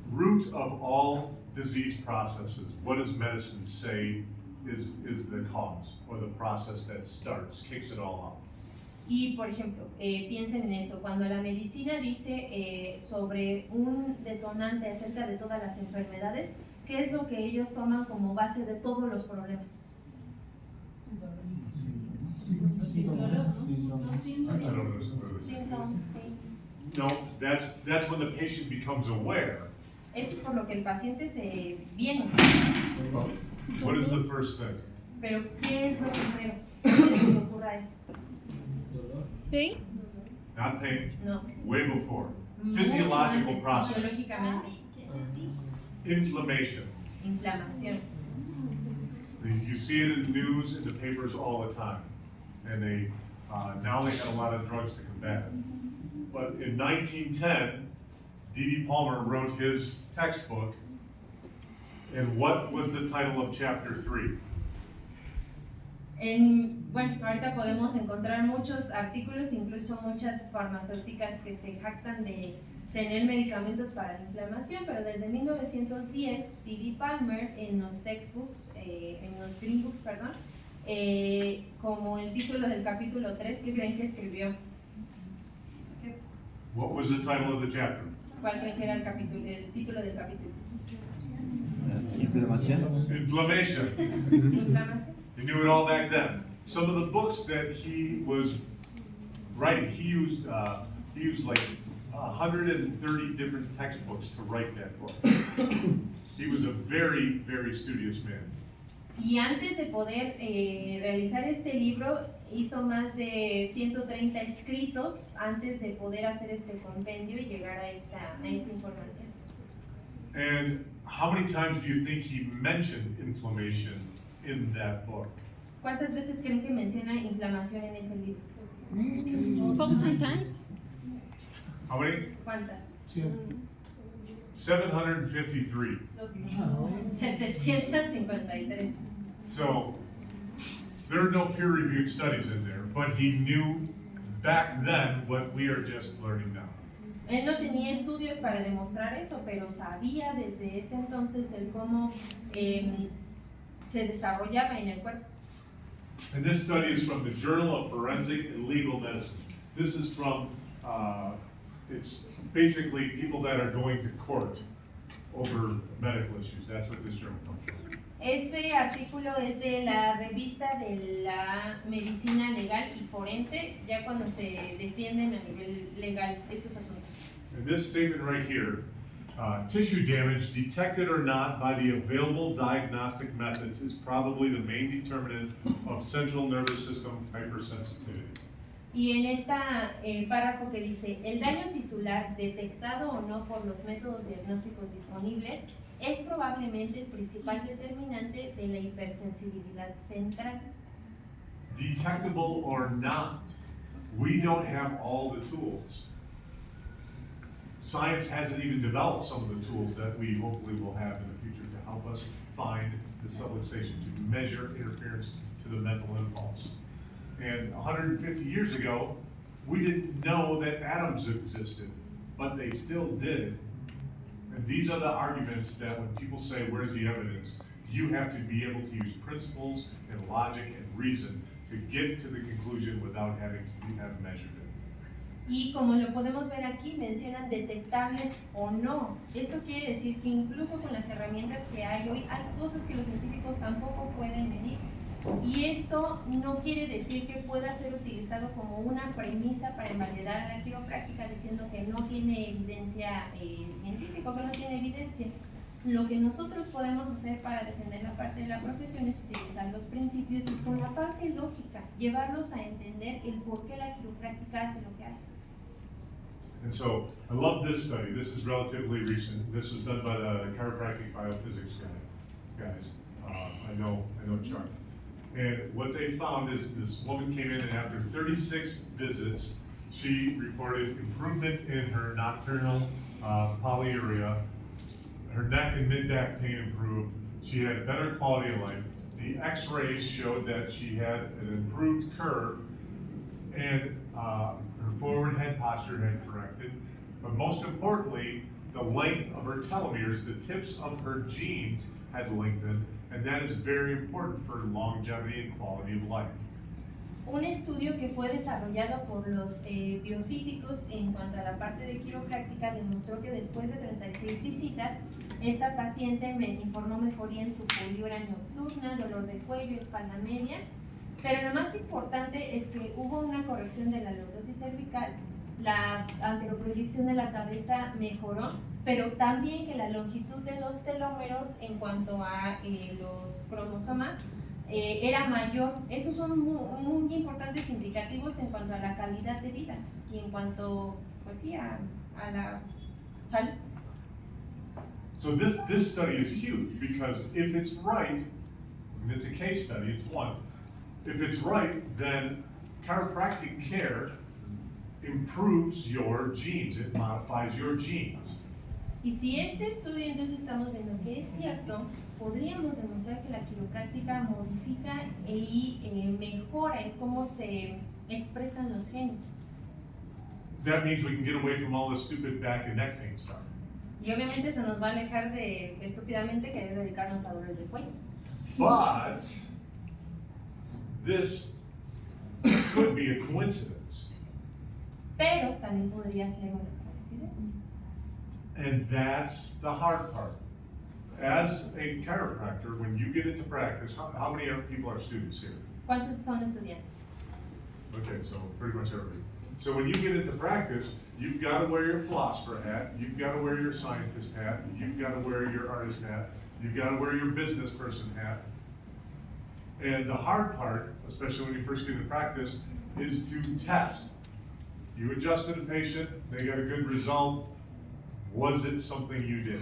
root of all disease processes, what does medicine say is the cause or the process that kicks it all off? Y por ejemplo, piensen en esto, cuando la medicina dice sobre un detonante acerca de todas las enfermedades, ¿qué es lo que ellos toman como base de todos los problemas? No, that's when the patient becomes aware. Eso es por lo que el paciente se viene. What is the first thing? Pero ¿qué es lo primero? ¿Qué es lo que ocurra eso? Pain? Not pain. No. Way before. Mucho Physiological antes, process. fisiológicamente. Inflammation. Inflamación. You see it in the news, in the papers all the time. And now they have a lot of drugs to combat it. But in 1910, D.D. Palmer wrote his textbook. And what was the title of chapter 3? Bueno, ahorita podemos encontrar muchos artículos, incluso muchas farmacéuticas que se jactan de tener medicamentos para la inflamación, pero desde 1910, D.D. Palmer en los textbooks, en los green books, perdón, como el título del capítulo 3, ¿qué creen que escribió? What was the title of the chapter? ¿Cuál creen que era el título del capítulo? Inflammation. Inflamación. He knew it all back then. Some of the books that he was writing, he used like 130 different textbooks to write that book. He was a very, very studious man. Y antes de poder realizar este libro, hizo más de 130 escritos antes de poder hacer este compendio y llegar a esta información. And how many times do you think he mentioned inflammation in that book? ¿Cuántas veces creen que menciona inflamación en ese libro? 14 times? How many? ¿Cuántas? 753. 753. So there are no peer-reviewed studies in there, but he knew back then what we are just learning now. Él no tenía estudios para demostrar eso, pero sabía desde ese entonces el cómo se desarrollaba en el cuerpo. And this study is from the Journal of Forensic and Legal Medicine. This is from, it's basically people that are going to court over medical issues. That's what this journal comes from. Este artículo es de la revista de la medicina legal y forense, ya cuando se defienden a nivel legal estos asuntos. And this statement right here, tissue damage, detected or not by the available diagnostic methods, is probably the main determinant of central nervous system hypersensitivity. Y en esta párrafo que dice, el daño tisular detectado o no por los métodos diagnósticos disponibles es probablemente el principal determinante de la hipersensibilidad central. Detectable or not, we don't have all the tools. Science hasn't even developed some of the tools that we hopefully will have in the future to help us find the subluxation, to measure interference to the mental impulse. And 150 years ago, we didn't know that atoms existed, but they still did. And these are the arguments that when people say, where's the evidence? You have to be able to use principles and logic and reason to get to the conclusion without having to have measured it. Y como lo podemos ver aquí, mencionan detectables o no. Eso quiere decir que incluso con las herramientas que hay hoy, hay cosas que los científicos tampoco pueden medir. Y esto no quiere decir que pueda ser utilizado como una premisa para invalidar la quiropráctica diciendo que no tiene evidencia científica, que no tiene evidencia. Lo que nosotros podemos hacer para defender la parte de la profesión es utilizar los principios y con la parte lógica, llevarlos a entender el por qué la quiropráctica hace lo que hace. And so, I love this study. This is relatively recent. This was done by the chiropractic biophysics guys. I know Chuck. And what they found is this woman came in and after 36 visits, she reported improvement in her nocturnal polyuria. Her neck and mid-back pain improved. She had better quality of life. The x-rays showed that she had an improved curve and her forward head posture had corrected. But most importantly, the length of her telomeres, the tips of her genes had lengthened, and that is very important for longevity and quality of life. Un estudio que fue desarrollado por los biofísicos en cuanto a la parte de quiropráctica demostró que después de 36 visitas, esta paciente me informó mejoría en su poliuria nocturna, dolor de cuello, espalda media, pero lo más importante es que hubo una corrección de la lordosis cervical, la anteroproyección de la cabeza mejoró, pero también que la longitud de los telómeros en cuanto a los cromosomas era mayor. Esos son muy importantes indicativos en cuanto a la calidad de vida y en cuanto, pues sí, a la salud. So this study is huge because if it's right, and it's a case study, it's one. If it's right, then chiropractic care improves your genes, it modifies your genes. Y si este estudio entonces estamos viendo que es cierto, podríamos demostrar que la quiropráctica modifica y mejora en cómo se expresan los genes. That means we can get away from all this stupid back and neck pain stuff. Y obviamente se nos va a alejar de estúpidamente querer dedicarnos a dolores de cuello. But this could be a coincidence. Pero también podría ser una coincidencia. And that's the hard part. As a chiropractor, when you get into practice, how many people are students here? ¿Cuántos son estudiantes? Okay, so pretty much everybody. So when you get into practice, you've got to wear your philosopher hat, you've got to wear your scientist hat, you've got to wear your artist hat, you've got to wear your business person hat. And the hard part, especially when you first get into practice, is to test. You adjusted a patient, they got a good result. Was it something you did?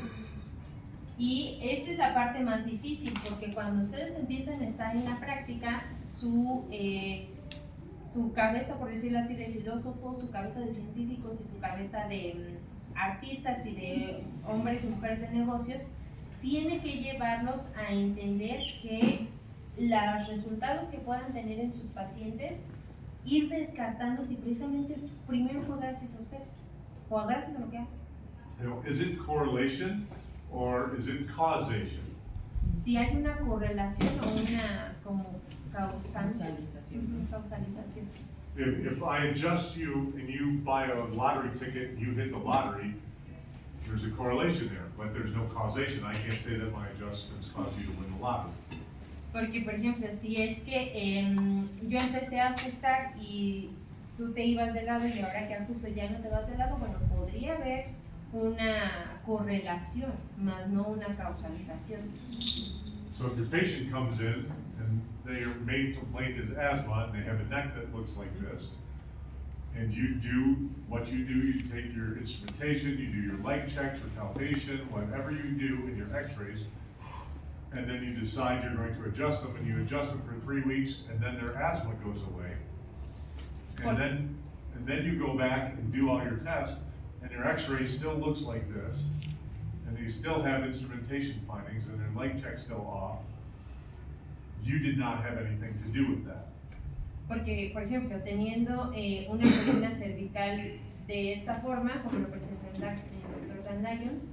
Y esta es la parte más difícil, porque cuando ustedes empiezan a estar en la práctica, su cabeza, por decirlo así, de filósofos, su cabeza de científicos y su cabeza de artistas y de hombres y mujeres de negocios, tiene que llevarlos a entender que los resultados que puedan tener en sus pacientes, ir descartando si precisamente primero fue gracias a ustedes, o gracias a lo que hacen. You know, is it correlation or is it causation? Si hay una correlación o una como causalización. If I adjust you and you buy a lottery ticket and you hit the lottery, there's a correlation there, but there's no causation. I can't say that my adjustments caused you to win the lottery. Porque, por ejemplo, si es que yo empecé a ajustar y tú te ibas de lado y ahora que ajusto ya no te vas de lado, bueno, podría haber una correlación, más no una causalización. So if your patient comes in and their main complaint is asthma and they have a neck that looks like this, and you do what you do, you take your instrumentation, you do your leg checks for palpation, whatever you do in your x-rays, and then you decide you're going to adjust them, and you adjust them for 3 weeks, and then their asthma goes away. And then you go back and do all your tests, and your x-ray still looks like this, and you still have instrumentation findings, and their leg check's still off. You did not have anything to do with that. Porque, por ejemplo, teniendo una columna cervical de esta forma, como lo presenta el doctor Dan Lyons,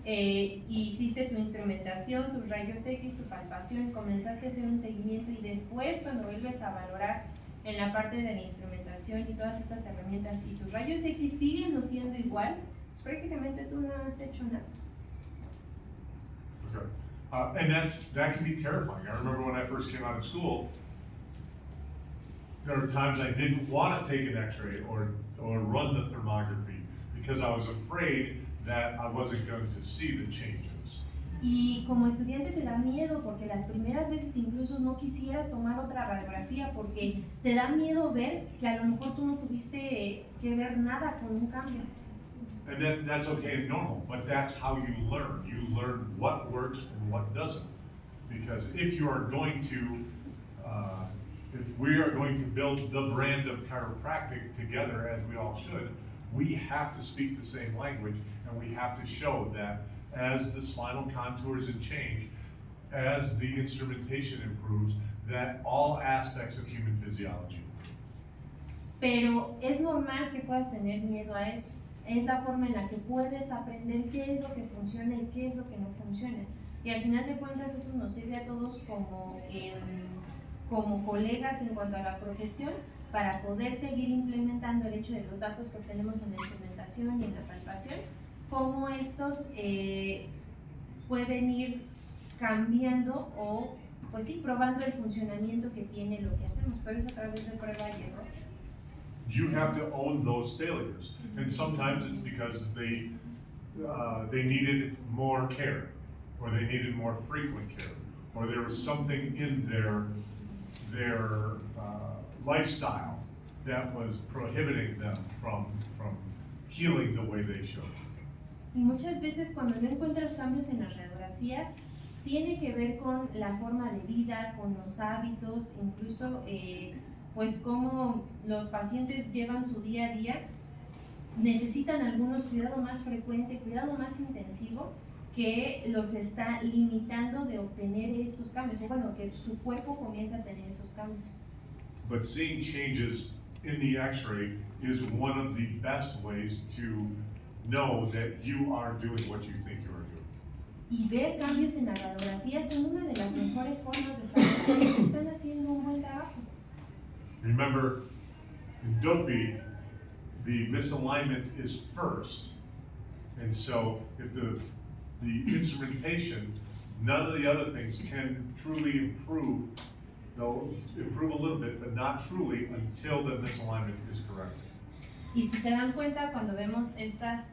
hiciste tu instrumentación, tus rayos X, tu palpación, comenzaste a hacer un seguimiento y después cuando vuelves a valorar en la parte de la instrumentación y todas estas herramientas y tus rayos X siguen luciendo igual, prácticamente tú no has hecho nada. Okay. And that can be terrifying. I remember when I first came out of school, there were times I didn't want to take an x-ray or run the thermography because I was afraid that I wasn't going to see the changes. Y como estudiante te da miedo porque las primeras veces incluso no quisieras tomar otra radiografía porque te da miedo ver que a lo mejor tú no tuviste que ver nada con un cambio. And that's okay and normal, but that's how you learn. You learn what works and what doesn't. Because if you are going to, if we are going to build the brand of chiropractic together, as we all should, we have to speak the same language and we have to show that as the spinal contours and change, as the instrumentation improves, that all aspects of human physiology. Pero es normal que puedas tener miedo a eso. Es la forma en la que puedes aprender qué es lo que funciona y qué es lo que no funciona. Y al final de cuentas eso nos sirve a todos como colegas en cuanto a la profesión para poder seguir implementando el hecho de los datos que obtenemos en la instrumentación y en la palpación, cómo estos pueden ir cambiando o, pues sí, probando el funcionamiento que tiene lo que hacemos, pero es a través de prueba y error. You have to own those failures, and sometimes it's because they needed more care, or they needed more frequent care, or there was something in their lifestyle that was prohibiting them from healing the way they should. Y muchas veces cuando no encuentras cambios en las radiografías, tiene que ver con la forma de vida, con los hábitos, incluso pues cómo los pacientes llevan su día a día, necesitan algunos cuidado más frecuente, cuidado más intensivo, que los está limitando de obtener estos cambios, o bueno, que su cuerpo comienza a tener esos cambios. But seeing changes in the x-ray is one of the best ways to know that you are doing what you think you are doing. Y ver cambios en la radiografía son una de las mejores formas de saber que están haciendo un buen trabajo. Remember, in dopey, the misalignment is first. And so if the instrumentation, none of the other things can truly improve. They'll improve a little bit, but not truly until the misalignment is corrected. Y si se dan cuenta, cuando vemos estas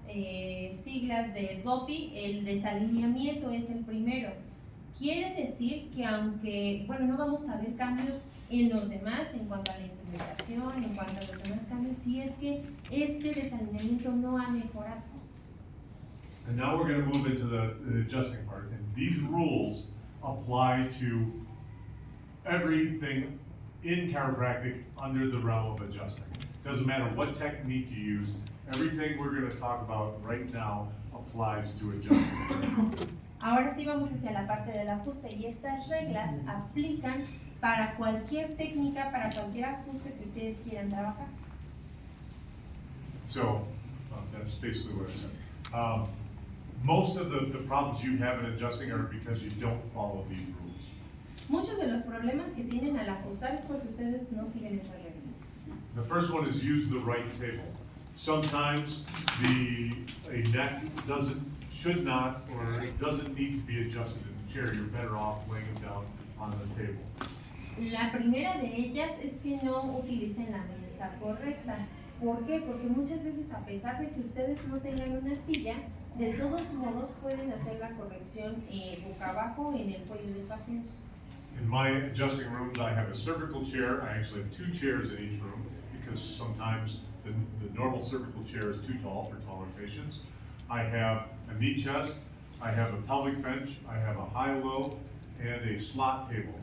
siglas de DOPI, el desalineamiento es el primero. Quiere decir que aunque, bueno, no vamos a ver cambios en los demás, en cuanto a la instrumentación, en cuanto a los demás cambios, si es que este desalineamiento no ha mejorado. And now we're going to move into the adjusting part. And these rules apply to everything in chiropractic under the realm of adjusting. Doesn't matter what technique you use, everything we're going to talk about right now applies to adjusting. Ahora sí vamos hacia la parte del ajuste y estas reglas aplican para cualquier técnica, para cualquier ajuste que ustedes quieran trabajar. So, that's basically what I said. Most of the problems you have in adjusting are because you don't follow these rules. Muchos de los problemas que tienen al ajustar es porque ustedes no siguen estas reglas. The first one is use the right table. Sometimes a neck should not, or it doesn't need to be adjusted in the chair. You're better off laying it down on the table. La primera de ellas es que no utilicen la mesa correcta. ¿Por qué? Porque muchas veces, a pesar de que ustedes no tengan una silla, de todos modos pueden hacer la corrección boca abajo en el cuello de los pacientes. In my adjusting rooms, I have a cervical chair. I actually have 2 chairs in each room because sometimes the normal cervical chair is too tall for taller patients. I have a knee chest, I have a pelvic bench, I have a high-low, and a slot table.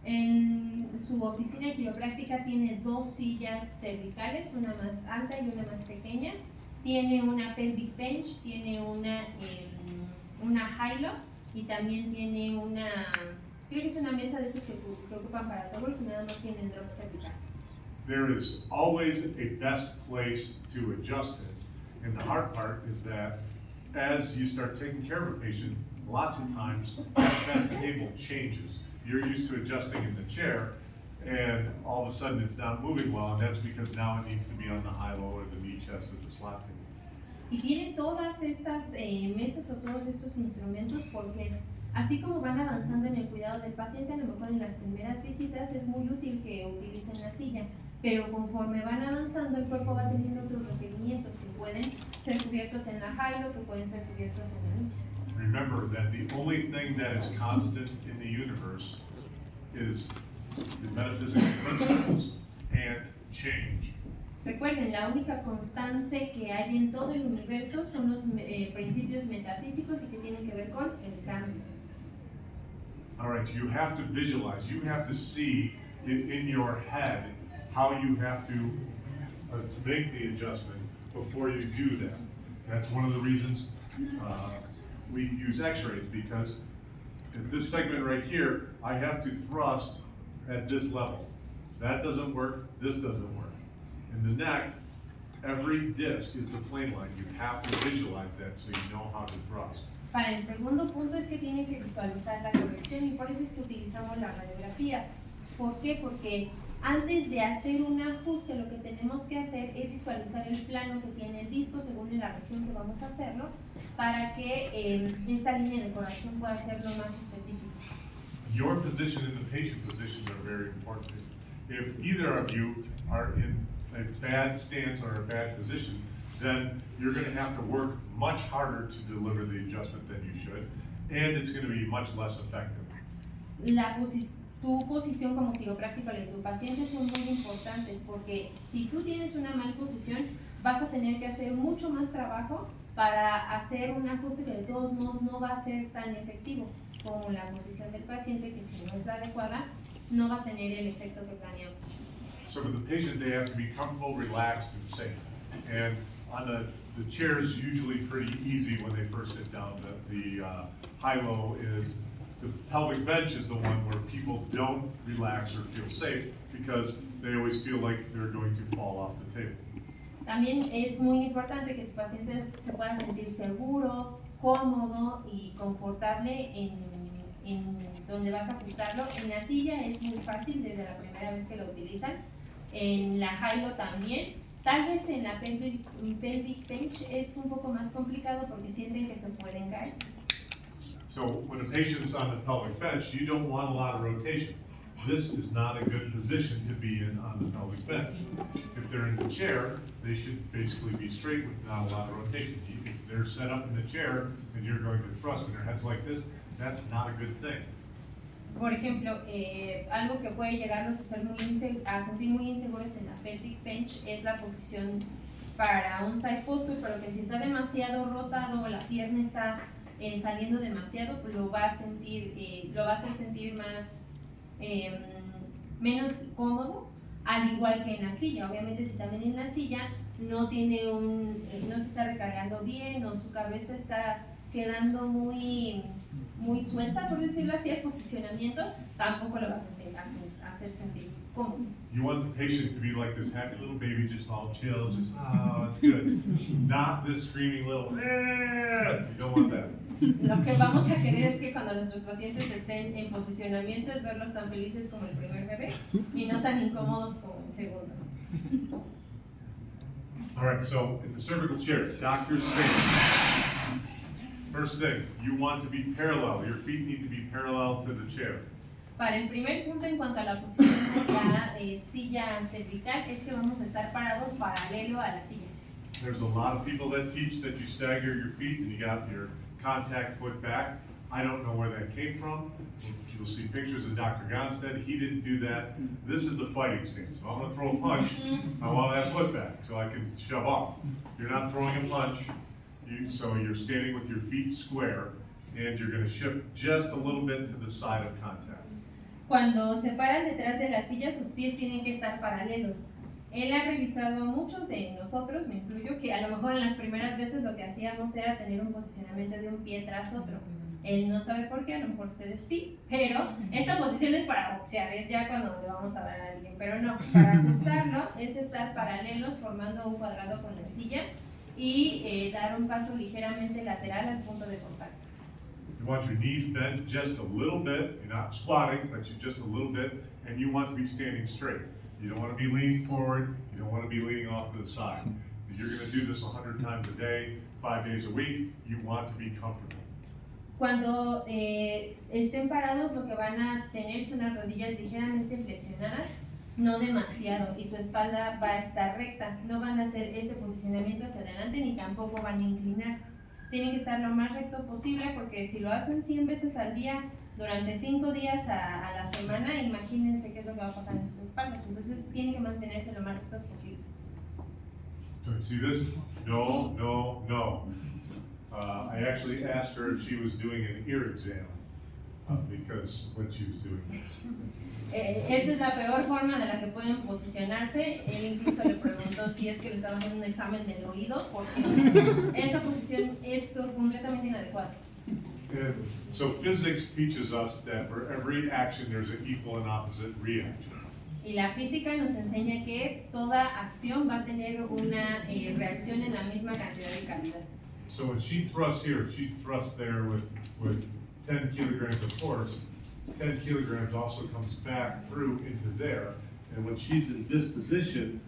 En su oficina quiropráctica tiene 2 sillas cervicales, una más alta y una más pequeña. Tiene una pelvic bench, tiene una high-low y también tiene una, creo que es una mesa de esas que ocupan para todo y que nada más tienen drop cervical. There is always a best place to adjust it. And the hard part is that as you start taking care of a patient, lots of times that best table changes. You're used to adjusting in the chair, and all of a sudden it's not moving well, and that's because now it needs to be on the high-low or the knee chest or the slot table. Y tiene todas estas mesas o todos estos instrumentos porque así como van avanzando en el cuidado del paciente, a lo mejor en las primeras visitas es muy útil que utilicen la silla, pero conforme van avanzando el cuerpo va teniendo otros requerimientos que pueden ser cubiertos en la high-low, que pueden ser cubiertos en la niches. Remember that the only thing that is constant in the universe is the metaphysical principles and change. Recuerden, la única constante que hay en todo el universo son los principios metafísicos y que tienen que ver con el cambio. All right, you have to visualize, you have to see in your head how you have to make the adjustment before you do that. That's one of the reasons we use x-rays, because in this segment right here, I have to thrust at this level. That doesn't work, this doesn't work. In the neck, every disc is the plane line. You have to visualize that so you know how to thrust. Para el segundo punto es que tienen que visualizar la corrección y por eso es que utilizamos las radiografías. ¿Por qué? Porque antes de hacer un ajuste lo que tenemos que hacer es visualizar el plano que tiene el disco según la región que vamos a hacerlo para que esta línea de corrección pueda ser lo más específica. Your position and the patient positions are very important. If either of you are in a bad stance or a bad position, then you're going to have to work much harder to deliver the adjustment than you should, and it's going to be much less effective. Tu posición como quiropráctico y tu paciente son muy importantes porque si tú tienes una mala posición vas a tener que hacer mucho más trabajo para hacer un ajuste que de todos modos no va a ser tan efectivo como la posición del paciente, que si no es la adecuada no va a tener el efecto que planeamos. So for the patient, they have to be comfortable, relaxed, and safe. And on the chair is usually pretty easy when they first sit down. The high-low is, the pelvic bench is the one where people don't relax or feel safe because they always feel like they're going to fall off the table. También es muy importante que tu paciente se pueda sentir seguro, cómodo y confortable en donde vas a ajustarlo. En la silla es muy fácil desde la primera vez que lo utilizan. En la high-low también. Tal vez en la pelvic bench es un poco más complicado porque sienten que se pueden caer. So when a patient's on the pelvic bench, you don't want a lot of rotation. This is not a good position to be in on the pelvic bench. If they're in the chair, they should basically be straight with not a lot of rotation. If they're set up in the chair and you're going to thrust and their head's like this, that's not a good thing. Por ejemplo, algo que puede llegarlos a sentir muy inseguros en la pelvic bench es la posición para un side posture, pero que si está demasiado rotado o la pierna está saliendo demasiado, pues lo va a hacer sentir más menos cómodo, al igual que en la silla. Obviamente si también en la silla no se está recargando bien o su cabeza está quedando muy suelta, por decirlo así, el posicionamiento, tampoco lo vas a hacer sentir cómodo. You want the patient to be like this happy little baby, just all chill, just, oh, it's good. Not this screaming little, eh. You don't want that. Lo que vamos a querer es que cuando nuestros pacientes estén en posicionamiento es verlos tan felices como el primer bebé y no tan incómodos como el segundo. All right, so in the cervical chair, doctor's stand. First thing, you want to be parallel. Your feet need to be parallel to the chair. Para el primer punto en cuanto a la posición de la silla cervical es que vamos a estar parados paralelo a la silla. There's a lot of people that teach that you stagger your feet and you got your contact foot back. I don't know where that came from. You'll see pictures of Dr. Gonstead. He didn't do that. This is a fighting stance. So I'm going to throw a punch. I want that foot back so I can shove off. You're not throwing a punch. So you're standing with your feet square and you're going to shift just a little bit to the side of contact. Cuando se paran detrás de la silla, sus pies tienen que estar paralelos. Él ha revisado a muchos de nosotros, me incluyo, que a lo mejor en las primeras veces lo que hacíamos era tener un posicionamiento de un pie tras otro. Él no sabe por qué, a lo mejor ustedes sí, pero esta posición es para boxear, es ya cuando le vamos a dar a alguien, pero no, para ajustarlo es estar paralelos formando un cuadrado con la silla y dar un paso ligeramente lateral al punto de contacto. You want your knees bent just a little bit. You're not squatting, but you're just a little bit, and you want to be standing straight. You don't want to be leaning forward. You don't want to be leaning off to the side. If you're going to do this 100 times a day, 5 days a week, you want to be comfortable. Cuando estén parados, lo que van a tener son las rodillas ligeramente flexionadas, no demasiado, y su espalda va a estar recta. No van a hacer este posicionamiento hacia adelante ni tampoco van a inclinarse. Tienen que estar lo más recto posible, porque si lo hacen 100 veces al día durante 5 días a la semana, imagínense qué es lo que va a pasar en sus espaldas. Entonces tienen que mantenerse lo más rectos posible. So you see this? No, no, no. I actually asked her if she was doing an ear exam because when she was doing this. Esta es la peor forma de la que pueden posicionarse. Él incluso le preguntó si es que le estaban haciendo un examen del oído, porque esta posición es completamente inadecuada. So physics teaches us that for every action there's an equal and opposite reaction. Y la física nos enseña que toda acción va a tener una reacción en la misma cantidad de calidad. So when she thrusts here, she thrusts there with 10 kilograms of force. 10 kilograms also comes back through into there. And when she's in this position,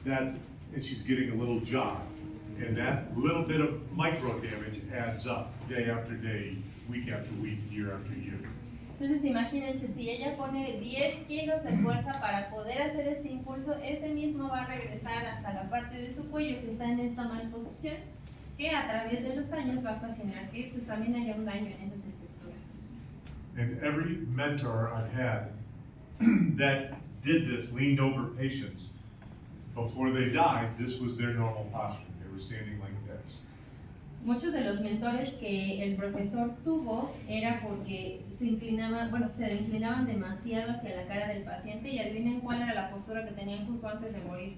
and she's getting a little jog. And that little bit of micro damage adds up day after day, week after week, year after year. Entonces imagínense, si ella pone 10 kilos de fuerza para poder hacer este impulso, ese mismo va a regresar hasta la parte de su cuello que está en esta mal posición, que a través de los años va a ocasionar que pues, también haya un daño en esas estructuras. And every mentor I've had that did this, leaned over patients, before they died, this was their normal posture. They were standing like this. Muchos de los mentores que el profesor tuvo era porque se inclinaban demasiado hacia la cara del paciente, y adivinen cuál era la postura que tenían justo antes de morir,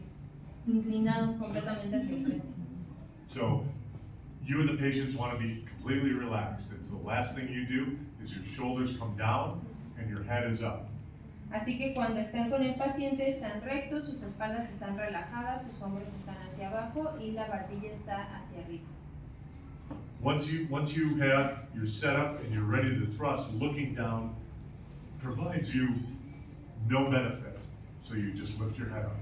inclinados completamente hacia el frente. So you and the patients want to be completely relaxed. It's the last thing you do is your shoulders come down and your head is up. Así que cuando están con el paciente están rectos, sus espaldas están relajadas, sus hombros están hacia abajo y la barbilla está hacia arriba. Once you have your setup and you're ready to thrust, looking down provides you no benefit. So you just lift your head up.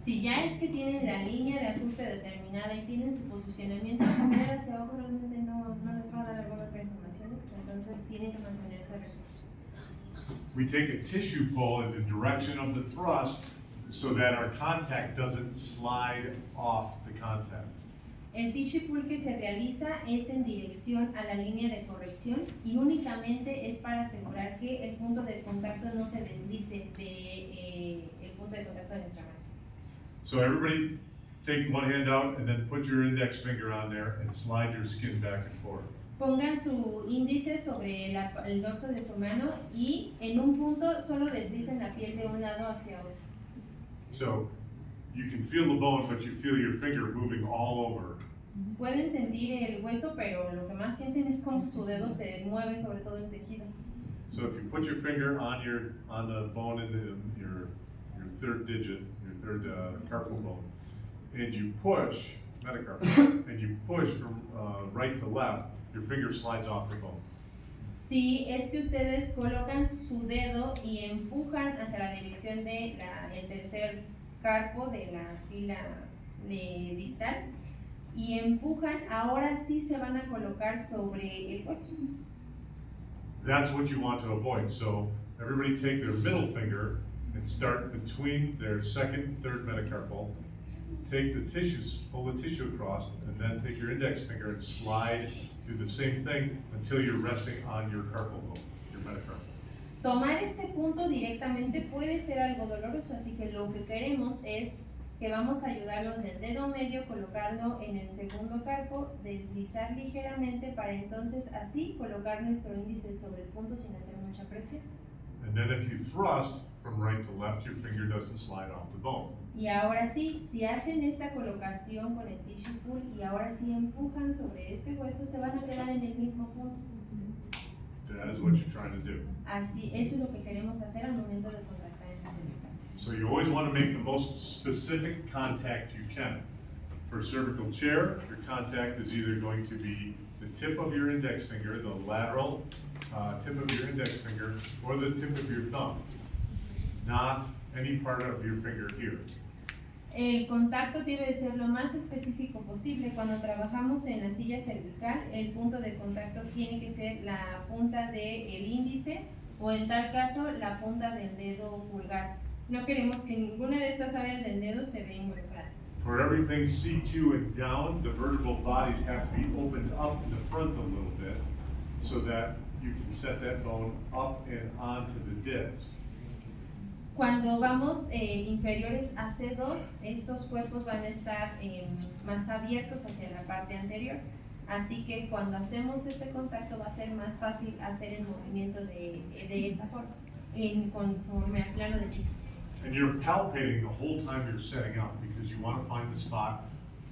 Si ya es que tienen la línea de ajuste determinada y tienen su posicionamiento, mirar hacia abajo realmente no les va a dar alguna otra información, entonces tienen que mantenerse rectos. We take a tissue pull in the direction of the thrust so that our contact doesn't slide off the contact. El tissue pull que se realiza es en dirección a la línea de corrección y únicamente es para asegurar que el punto de contacto no se deslice el punto de contacto de nuestra mano. So everybody take one hand out and then put your index finger on there and slide your skin back and forth. Pongan su índice sobre el dorso de su mano y en un punto solo deslicen la piel de un lado hacia otro. So you can feel the bone, but you feel your finger moving all over. Pueden sentir el hueso, pero lo que más sienten es como su dedo se mueve sobre todo el tejido. So if you put your finger on the bone in your third digit, your third carpal bone, and you push, metacarpal, and you push from right to left, your finger slides off the bone. Si es que ustedes colocan su dedo y empujan hacia la dirección de el tercer carpo de la fila distal y empujan, ahora sí se van a colocar sobre el hueso. That's what you want to avoid. So everybody take their middle finger and start between their second and third metacarpal. Take the tissues, pull the tissue across, and then take your index finger and slide. Do the same thing until you're resting on your carpal bone, your metacarpal. Tomar este punto directamente puede ser algo doloroso, así que lo que queremos es que vamos a ayudarlos del dedo medio, colocarlo en el segundo carpo, deslizar ligeramente para entonces así colocar nuestro índice sobre el punto sin hacer mucha presión. And then if you thrust from right to left, your finger doesn't slide off the bone. Y ahora sí, si hacen esta colocación con el tissue pull y ahora sí empujan sobre ese hueso, se van a quedar en el mismo punto. That is what you're trying to do. Así, eso es lo que queremos hacer al momento de contractar el cervical. So you always want to make the most specific contact you can. For a cervical chair, your contact is either going to be the tip of your index finger, the lateral tip of your index finger, or the tip of your thumb, not any part of your finger here. El contacto debe ser lo más específico posible. Cuando trabajamos en la silla cervical, el punto de contacto tiene que ser la punta del índice o en tal caso la punta del dedo pulgar. No queremos que ninguna de estas áreas del dedo se vea involucrada. For everything C2 and down, the vertebral bodies have to be opened up in the front a little bit so that you can set that bone up and onto the disc. Cuando vamos inferiores a C2, estos cuerpos van a estar más abiertos hacia la parte anterior. Así que cuando hacemos este contacto va a ser más fácil hacer el movimiento de esa forma, conforme al plano del disco. And you're palpating the whole time you're setting up because you want to find the spot,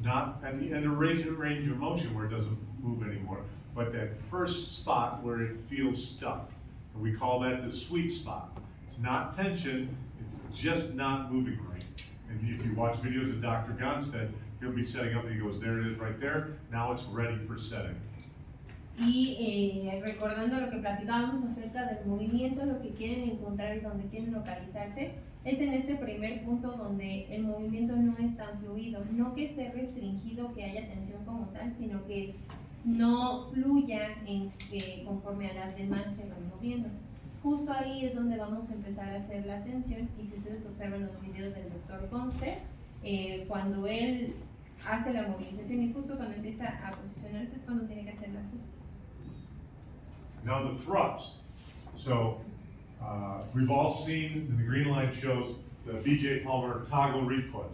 not at the end of range of motion where it doesn't move anymore, but that first spot where it feels stuck. And we call that the sweet spot. It's not tension, it's just not moving right. And if you watch videos of Dr. Gonstead, he'll be setting up and he goes, there it is right there, now it's ready for setting. Y recordando lo que platicábamos acerca del movimiento, lo que quieren encontrar y donde quieren localizarse, es en este primer punto donde el movimiento no es tan fluido, no que esté restringido, que haya tensión como tal, sino que no fluya conforme a las demás se van moviendo. Justo ahí es donde vamos a empezar a hacer la tensión y si ustedes observan los videos del doctor Gonstead, cuando él hace la movilización y justo cuando empieza a posicionarse es cuando tiene que hacer el ajuste. Now the thrust. So we've all seen, and the green line shows the BJ Palmer toggle reput,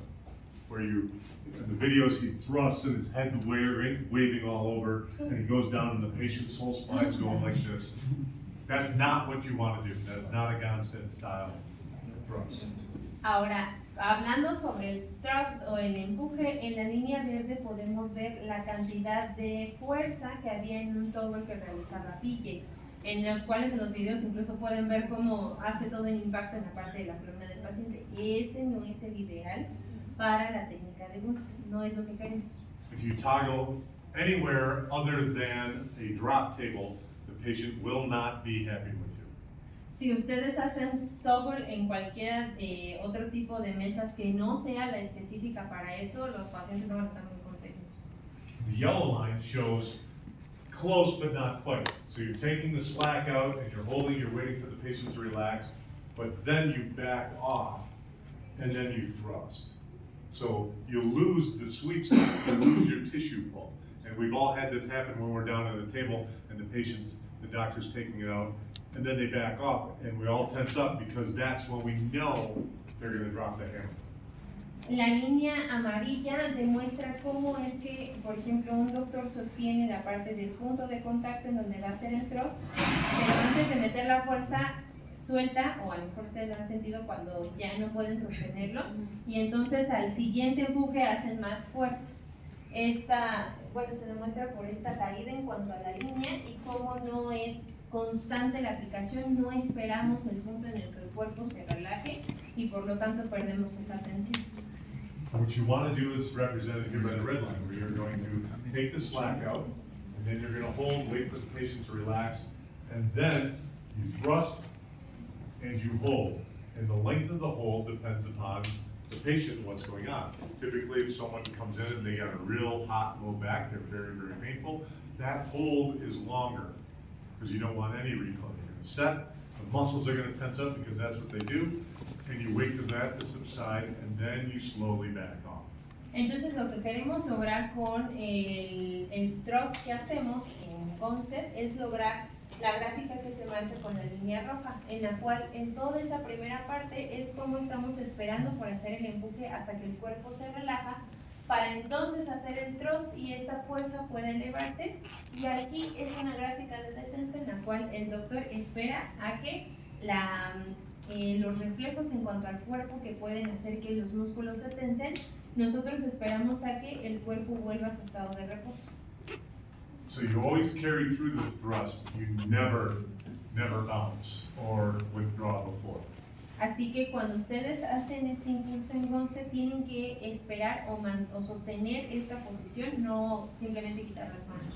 where you, in the videos he thrusts and his head's waving all over, and he goes down and the patient's whole spine's going like this. That's not what you want to do. That's not a gonstead style thrust. Ahora, hablando sobre el thrust o el empuje, en la línea verde podemos ver la cantidad de fuerza que había en un toggle que realizaba PJ, en los cuales en los videos incluso pueden ver cómo hace todo el impacto en la parte de la columna del paciente. Ese no es el ideal para la técnica de Gonstead, no es lo que queremos. If you toggle anywhere other than a drop table, the patient will not be happy with you. Si ustedes hacen toggle en cualquier otro tipo de mesas que no sea la específica para eso, los pacientes no van a estar muy contentos. The yellow line shows close but not quite. So you're taking the slack out and you're holding, you're waiting for the patient to relax, but then you back off and then you thrust. So you lose the sweet spot, you lose your tissue pull. And we've all had this happen when we're down at the table and the doctor's taking it out, and then they back off, and we all tense up because that's when we know they're going to drop the hammer. La línea amarilla demuestra cómo es que, por ejemplo, un doctor sostiene la parte del punto de contacto en donde va a hacer el thrust, pero antes de meter la fuerza suelta, o a lo mejor ustedes lo han sentido cuando ya no pueden sostenerlo, y entonces al siguiente empuje hacen más fuerza. Se demuestra por esta caída en cuanto a la línea y cómo no es constante la aplicación, no esperamos el punto en el que el cuerpo se relaje y por lo tanto perdemos esa tensión. What you want to do is represented here by the red line, where you're going to take the slack out, and then you're going to hold, wait for the patient to relax, and then you thrust and you hold. And the length of the hold depends upon the patient and what's going on. Typically, if someone comes in and they got a real hot low back, they're very, very painful, that hold is longer because you don't want any recall. You're going to set, the muscles are going to tense up because that's what they do, and you wait for that to subside, and then you slowly back off. Entonces lo que queremos lograr con el thrust que hacemos en Gonstead es lograr la gráfica que se marca con la línea roja, en la cual en toda esa primera parte es como estamos esperando por hacer el empuje hasta que el cuerpo se relaja, para entonces hacer el thrust y esta fuerza pueda elevarse, y aquí es una gráfica de descenso en la cual el doctor espera a que los reflejos en cuanto al cuerpo que pueden hacer que los músculos se tensen, nosotros esperamos a que el cuerpo vuelva a su estado de reposo. So you always carry through the thrust, you never bounce or withdraw before. Así que cuando ustedes hacen este impulso en Gonstead tienen que esperar o sostener esta posición, no simplemente quitar las manos.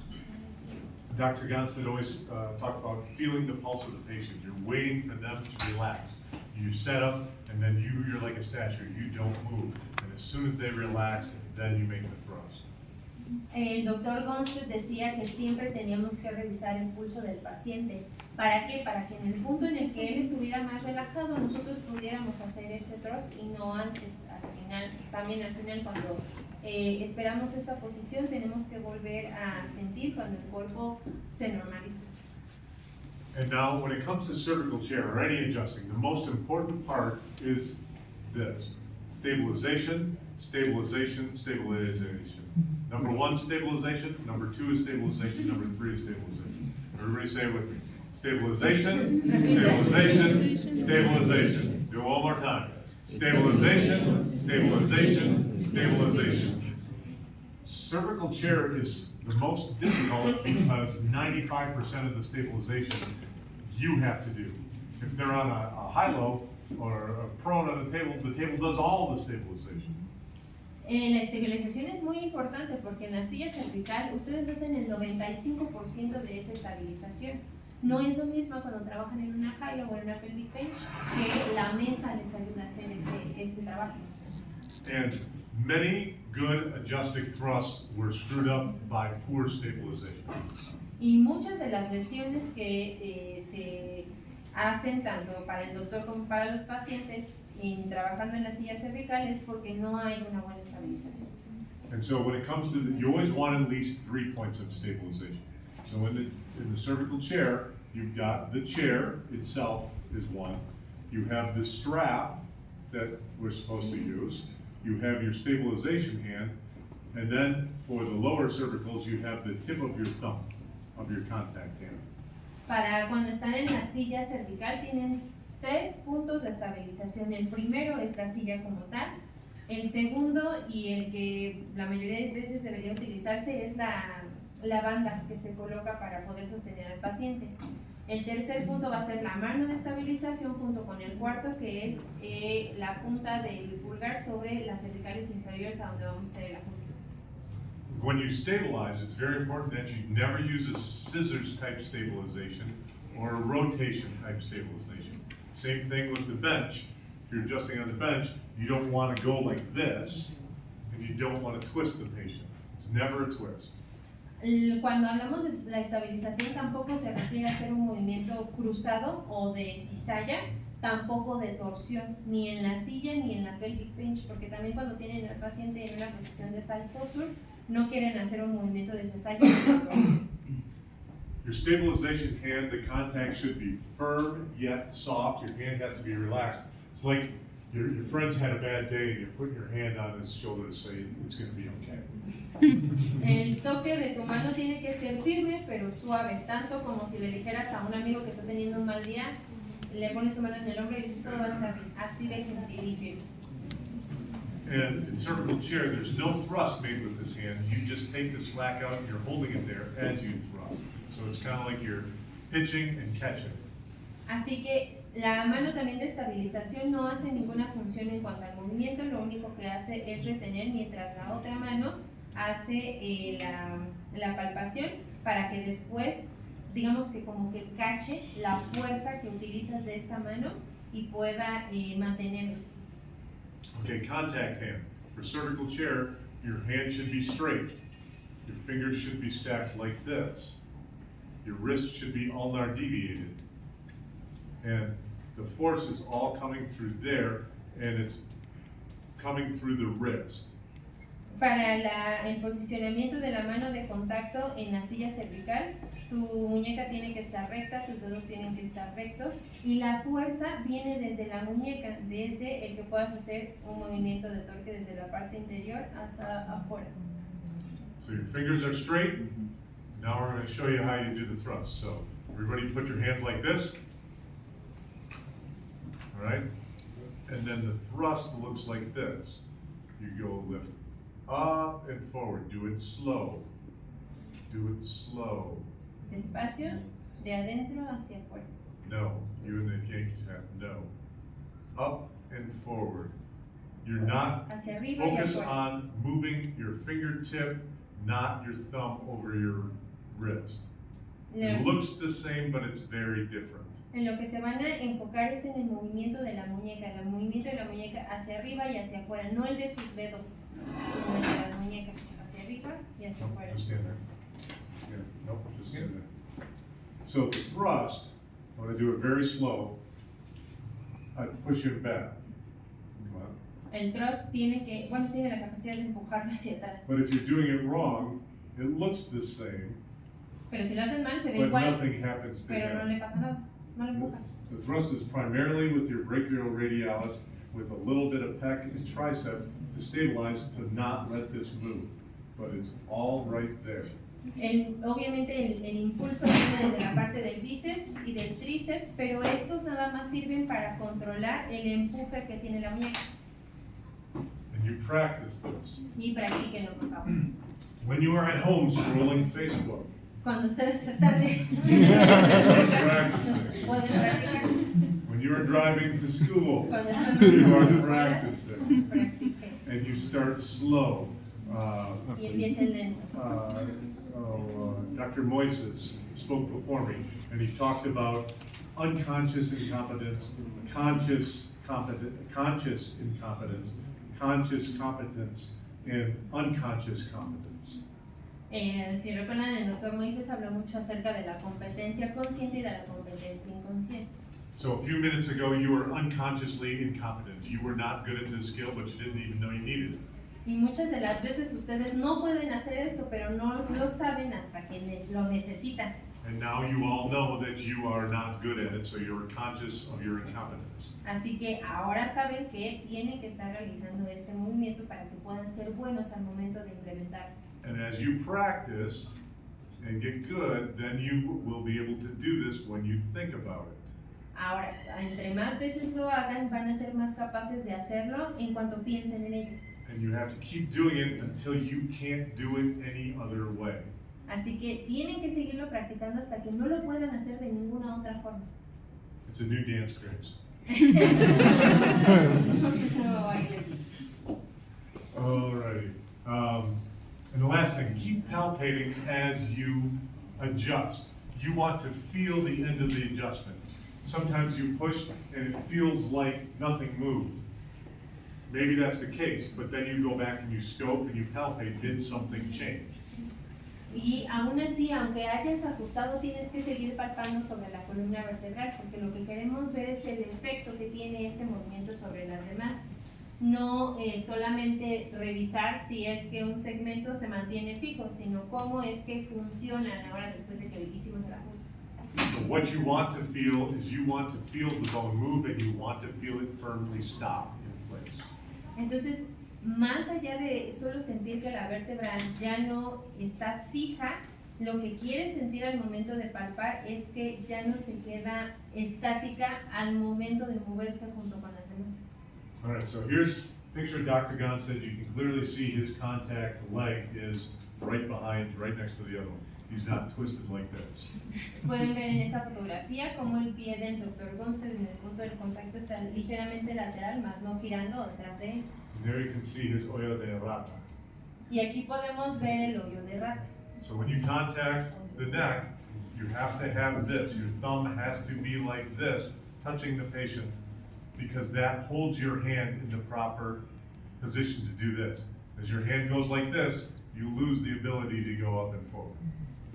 Dr. Gonstead always talked about feeling the pulse of the patient. You're waiting for them to relax. You set up, and then you're like a statue. You don't move. And as soon as they relax, then you make the thrust. El doctor Gonstead decía que siempre teníamos que revisar el pulso del paciente. ¿Para qué? Para que en el punto en el que él estuviera más relajado, nosotros pudiéramos hacer ese thrust y no antes, al final. También al final, cuando esperamos esta posición, tenemos que volver a sentir cuando el cuerpo se normaliza. And now, when it comes to cervical chair or any adjusting, the most important part is this: stabilization, stabilization, stabilization. Number 1, stabilization. Number 2 is stabilization. Number 3 is stabilization. Everybody say it with me. Stabilization, stabilization, stabilization. Do it one more time. Stabilization, stabilization, stabilization. Cervical chair is the most difficult because 95% of the stabilization you have to do. If they're on a high-low or a prone on the table does all the stabilization. La estabilización es muy importante porque en la silla cervical ustedes hacen el 95% de esa estabilización. No es lo mismo cuando trabajan en una high o en una pelvic bench, que la mesa les ayuda a hacer ese trabajo. And many good adjusting thrusts were screwed up by poor stabilization. Y muchas de las lesiones que se hacen tanto para el doctor como para los pacientes trabajando en la silla cervical es porque no hay una buena estabilización. And so when it comes to you always want at least 3 points of stabilization. So in the cervical chair, you've got the chair itself is 1. You have the strap that we're supposed to use. You have your stabilization hand, and then for the lower cervicals, you have the tip of your thumb, of your contact hand. Para cuando están en la silla cervical tienen 3 puntos de estabilización. El primero es la silla como tal. El segundo, y el que la mayoría de veces debería utilizarse, es la banda que se coloca para poder sostener al paciente. El tercer punto va a ser la mano de estabilización junto con el cuarto, que es la punta del pulgar sobre las cervicales inferiores, a donde vamos a hacer el ajuste. When you stabilize, it's very important that you never use a scissors type stabilization or a rotation type stabilization. Same thing with the bench. If you're adjusting on the bench, you don't want to go like this, and you don't want to twist the patient. It's never a twist. Cuando hablamos de la estabilización, tampoco se refiere a hacer un movimiento cruzado o de cizalla, tampoco de torsión, ni en la silla ni en la pelvic bench, porque también cuando tienen al paciente en una posición de side posture, no quieren hacer un movimiento de cizalla ni de torsión. Your stabilization hand, the contact should be firm yet soft. Your hand has to be relaxed. It's like your friend's had a bad day and you're putting your hand on his shoulder to say it's going to be okay. El toque de tu mano tiene que ser firme pero suave, tanto como si le dijeras a un amigo que está teniendo un mal día, le pones tu mano en el hombro y dices todo va a estar bien, así de gentil y firme. And in cervical chair, there's no thrust made with this hand. You just take the slack out and you're holding it there as you thrust. So it's kind of like you're pitching and catching. Así que la mano también de estabilización no hace ninguna función en cuanto al movimiento, lo único que hace es retener mientras la otra mano hace la palpación para que después, digamos que como que cache la fuerza que utilizas de esta mano y pueda mantenerlo. Okay, contact hand. For cervical chair, your hand should be straight. Your fingers should be stacked like this. Your wrist should be ulnar deviated. And the force is all coming through there, and it's coming through the wrist. Para el posicionamiento de la mano de contacto en la silla cervical, tu muñeca tiene que estar recta, tus dedos tienen que estar rectos y la fuerza viene desde la muñeca, desde el que puedas hacer un movimiento de torque desde la parte interior hasta afuera. So your fingers are straight. Now we're going to show you how you do the thrust. So everybody put your hands like this. All right? And then the thrust looks like this. You go lift up and forward. Do it slow. Do it slow. Despacio, de adentro hacia afuera. No. You and the Yankees have no. Up and forward. You're not Hacia arriba y focus afuera. on moving your fingertip, not your thumb over your wrist. It looks the same, but it's very different. En lo que se van a enfocar es en el movimiento de la muñeca, el movimiento de la muñeca hacia arriba y hacia afuera, no el de sus dedos, sino el de las muñecas, hacia arriba y hacia Nope, afuera. just stand there. Yeah, nope, just stand there. So the thrust, I'm going to do it very slow. I push it back. Come on. El thrust tiene la capacidad de empujarlo hacia atrás. But if you're doing it wrong, it looks the same, Pero si lo hacen mal se ve but igual, nothing happens to pero no him. le pasa nada, no le empujan. The thrust is primarily with your brachioradialis with a little bit of pec and tricep to stabilize to not let this move. But it's all right there. Obviamente el impulso viene desde la parte del bíceps y del tríceps, pero estos nada más sirven para controlar el empuje que tiene la muñeca. And you practice this. Y practíquenlo, por favor. When you are at home scrolling Facebook, Cuando ustedes están practicing. pueden practicar. When you are driving to school, Cuando están you are en la escuela, practicing. practiquen. And you start slow. Y empiecen lentos. Dr. Moises spoke before me, and he talked about unconscious incompetence, conscious incompetence, conscious competence, and unconscious competence. Si recuerdan, el doctor Moises habló mucho acerca de la competencia consciente y de la competencia inconsciente. So a few minutes ago, you were unconsciously incompetent. You were not good at this skill, but you didn't even know you needed it. Y muchas de las veces ustedes no pueden hacer esto, pero no lo saben hasta que lo necesitan. And now you all know that you are not good at it, so you're conscious of your incompetence. Así que ahora saben que tienen que estar realizando este movimiento para que puedan ser buenos al momento de implementar. And as you practice and get good, then you will be able to do this when you think about it. Ahora, entre más veces lo hagan, van a ser más capaces de hacerlo en cuanto piensen en ello. And you have to keep doing it until you can't do it any other way. Así que tienen que seguirlo practicando hasta que no lo puedan hacer de ninguna otra forma. It's a new dance craze. Nuevo baile. Alrighty. And the last thing, keep palpating as you adjust. You want to feel the end of the adjustment. Sometimes you push and it feels like nothing moved. Maybe that's the case, but then you go back and you scope and you palpate, did something change? Y aún así, aunque hayas ajustado, tienes que seguir palpando sobre la columna vertebral, porque lo que queremos ver es el efecto que tiene este movimiento sobre las demás. No solamente revisar si es que un segmento se mantiene fijo, sino cómo es que funcionan ahora después de que hicimos el ajuste. So what you want to feel is you want to feel the bone move and you want to feel it firmly stop in place. Entonces, más allá de solo sentir que la vértebra ya no está fija, lo que quieres sentir al momento de palpar es que ya no se queda estática al momento de moverse junto con las demás. All right, so here's picture Dr. Gonstead. You can clearly see his contact leg is right behind, right next to the other one. He's not twisted like this. Pueden ver en esta fotografía cómo el pie del Dr. Gonstead en el punto del contacto está ligeramente lateral, más no girando detrás de él. And there you can see his hoyo de rata. Y aquí podemos ver el hoyo de rata. So when you contact the neck, you have to have this. Your thumb has to be like this, touching the patient, because that holds your hand in the proper position to do this. As your hand goes like this, you lose the ability to go up and forward.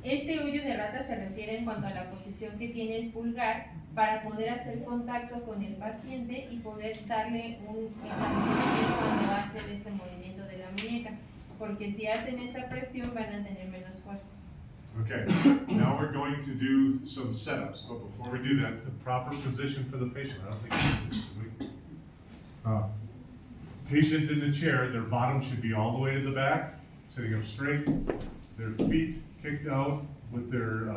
Este hoyo de rata se refiere en cuanto a la posición que tiene el pulgar para poder hacer contacto con el paciente y poder darle una estabilización cuando hacen este movimiento de la muñeca, porque si hacen esta presión van a tener menos fuerza. Okay, now we're going to do some setups, but before we do that, the proper position for the patient. I don't think we do this. Patient in the chair, their bottom should be all the way to the back, sitting up straight, their feet kicked out with their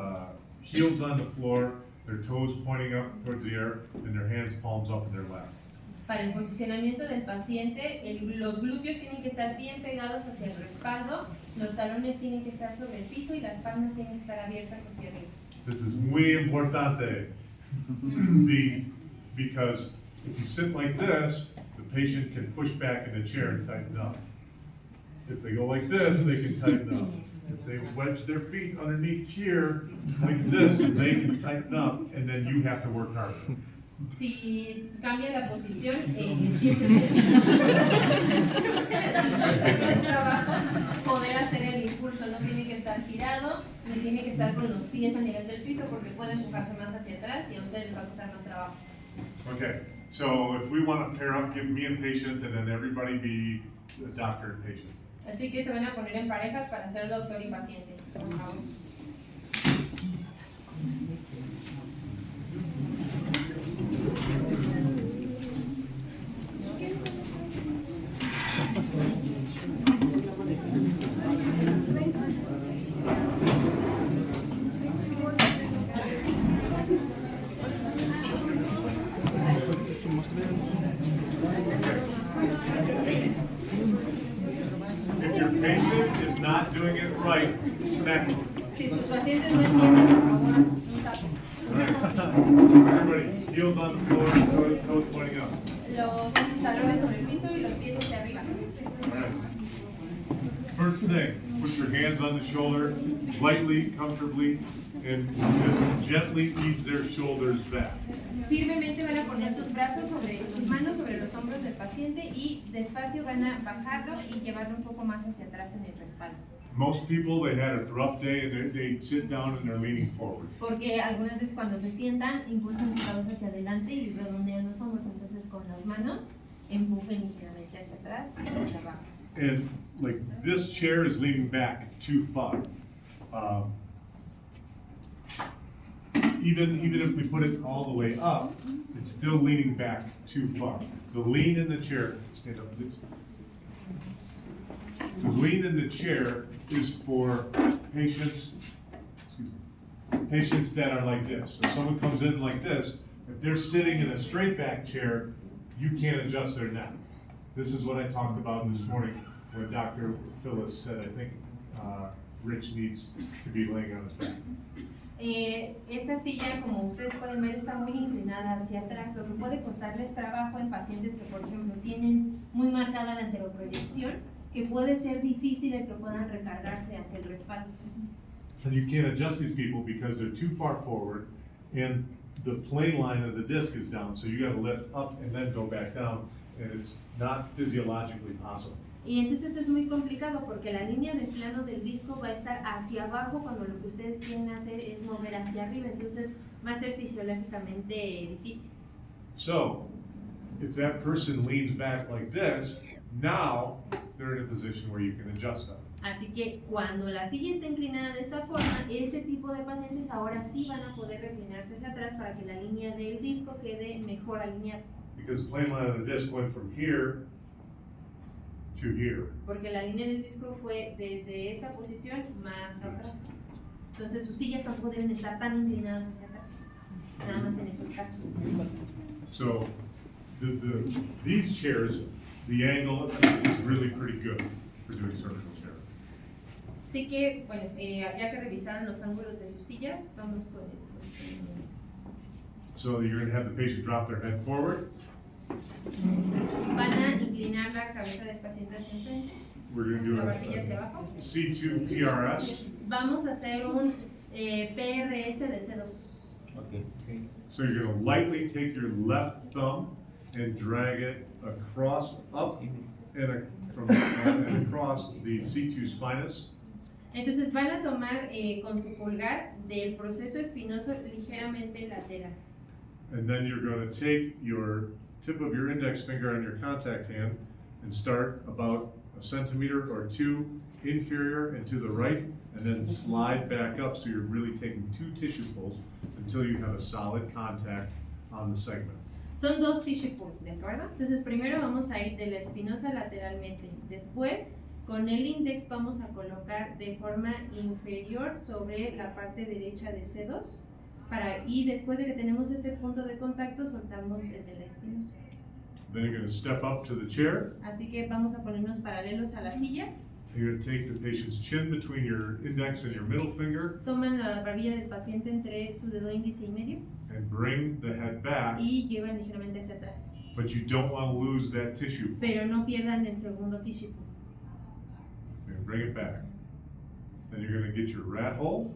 heels on the floor, their toes pointing up towards the air, and their hands palms up in their lap. Para el posicionamiento del paciente, los glúteos tienen que estar bien pegados hacia el respaldo, los talones tienen que estar sobre el piso y las palmas tienen que estar abiertas hacia arriba. This is muy importante, because if you sit like this, the patient can push back in the chair and tighten up. If they go like this, they can tighten up. If they wedge their feet underneath here, like this, they can tighten up, and then you have to work harder. Si cambia la posición, siempre es trabajo poder hacer el impulso, no tiene que estar girado, ni tiene que estar con los pies a nivel del piso porque puede empujarse más hacia atrás y a ustedes les va a costar más trabajo. Okay, so if we want to pair up, give me and patient, and then everybody be the doctor and patient. Así que se van a poner en parejas para ser doctor y paciente, por favor. If your patient is not doing it right, smack them. Si tus pacientes no entienden, por favor, un sapo. Everybody, heels on the floor, toes pointing up. Los talones sobre el piso y los pies hacia arriba. Alright. First thing, put your hands on the shoulder, lightly, comfortably, and just gently ease their shoulders back. Firmemente van a poner sus brazos sus manos sobre los hombros del paciente y despacio van a bajarlo y llevarlo un poco más hacia atrás en el respaldo. Most people, they had a rough day and they sit down and they're leaning forward. Porque algunas veces cuando se sientan, impulsan sus cabezas hacia adelante y redondean los hombros, entonces con las manos empujen ligeramente hacia atrás y hacia abajo. And like this chair is leaning back too far. Even if we put it all the way up, it's still leaning back too far. The lean in the chair, stand up please. The lean in the chair is for patients, patients that are like this. So if someone comes in like this, if they're sitting in a straight back chair, you can't adjust their neck. This is what I talked about this morning when Dr. Phyllis said, I think Rich needs to be laying on his back. Esta silla, como ustedes pueden ver, está muy inclinada hacia atrás, lo que puede costarles trabajo en pacientes que, por ejemplo, tienen muy marcada la anteroproyección, que puede ser difícil el que puedan recargarse hacia el respaldo. And you can't adjust these people because they're too far forward and the plane line of the disc is down, so you gotta lift up and then go back down, and it's not physiologically possible. Y entonces es muy complicado porque la línea del plano del disco va a estar hacia abajo cuando lo que ustedes quieren hacer es mover hacia arriba, entonces va a ser fisiológicamente difícil. So, if that person leans back like this, now they're in a position where you can adjust them. Así que cuando la silla está inclinada de esta forma, ese tipo de pacientes ahora sí van a poder reclinarse hacia atrás para que la línea del disco quede mejor alineada. Because the plane line of the disc went from here to here. Porque la línea del disco fue desde esta posición más atrás. Entonces sus sillas tampoco deben estar tan inclinadas hacia atrás, nada más en esos casos. So, these chairs, the angle is really pretty good for doing surgical chair. Así que, bueno, ya que revisaron los ángulos de sus sillas, vamos con el posicionamiento. So you're gonna have the patient drop their head forward. Van a inclinar la cabeza del paciente hacia enfrente, We're gonna do la barbilla hacia abajo. a C2 PRS. Vamos a hacer un PRS de C2. Okay. So you're gonna lightly take your left thumb and drag it across, up, and across the C2 spinous. Entonces van a tomar con su pulgar del proceso espinoso ligeramente lateral. And then you're gonna take your tip of your index finger on your contact hand and start about a centimeter or two inferior and to the right, and then slide back up so you're really taking two tissue pulls until you have a solid contact on the segment. Son dos tissue pulls, ¿de acuerdo? Entonces primero vamos a ir de la espinosa lateralmente, después con el index vamos a colocar de forma inferior sobre la parte derecha de C2 y después de que tenemos este punto de contacto soltamos el de la espinosa. Then you're gonna step up to the chair. Así que vamos a ponernos paralelos a la silla. You're gonna take the patient's chin between your index and your middle finger Toman la barbilla del paciente entre su dedo índice y medio and bring the head back, y llevan ligeramente hacia atrás. but you don't want to lose that tissue. Pero no pierdan el segundo tissue pull. And bring it back. Then you're going to get your rat hole.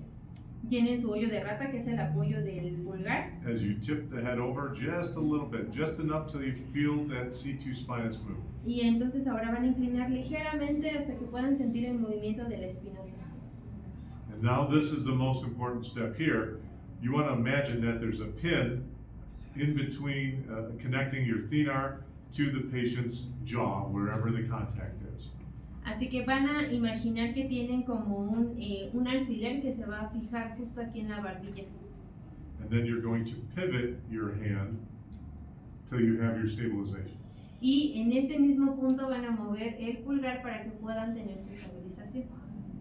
Tienen su hoyo de rata, que es el apoyo del pulgar. As you tip the head over just a little bit, just enough till you feel that C2 spinous move. Y entonces ahora van a inclinar ligeramente hasta que puedan sentir el movimiento de la espinosa. And now this is the most important step here. You want to imagine that there's a pin in between connecting your thenar to the patient's jaw, wherever the contact is. Así que van a imaginar que tienen como un alfiler que se va a fijar justo aquí en la barbilla. And then you're going to pivot your hand till you have your stabilization. Y en este mismo punto van a mover el pulgar para que puedan tener su estabilización.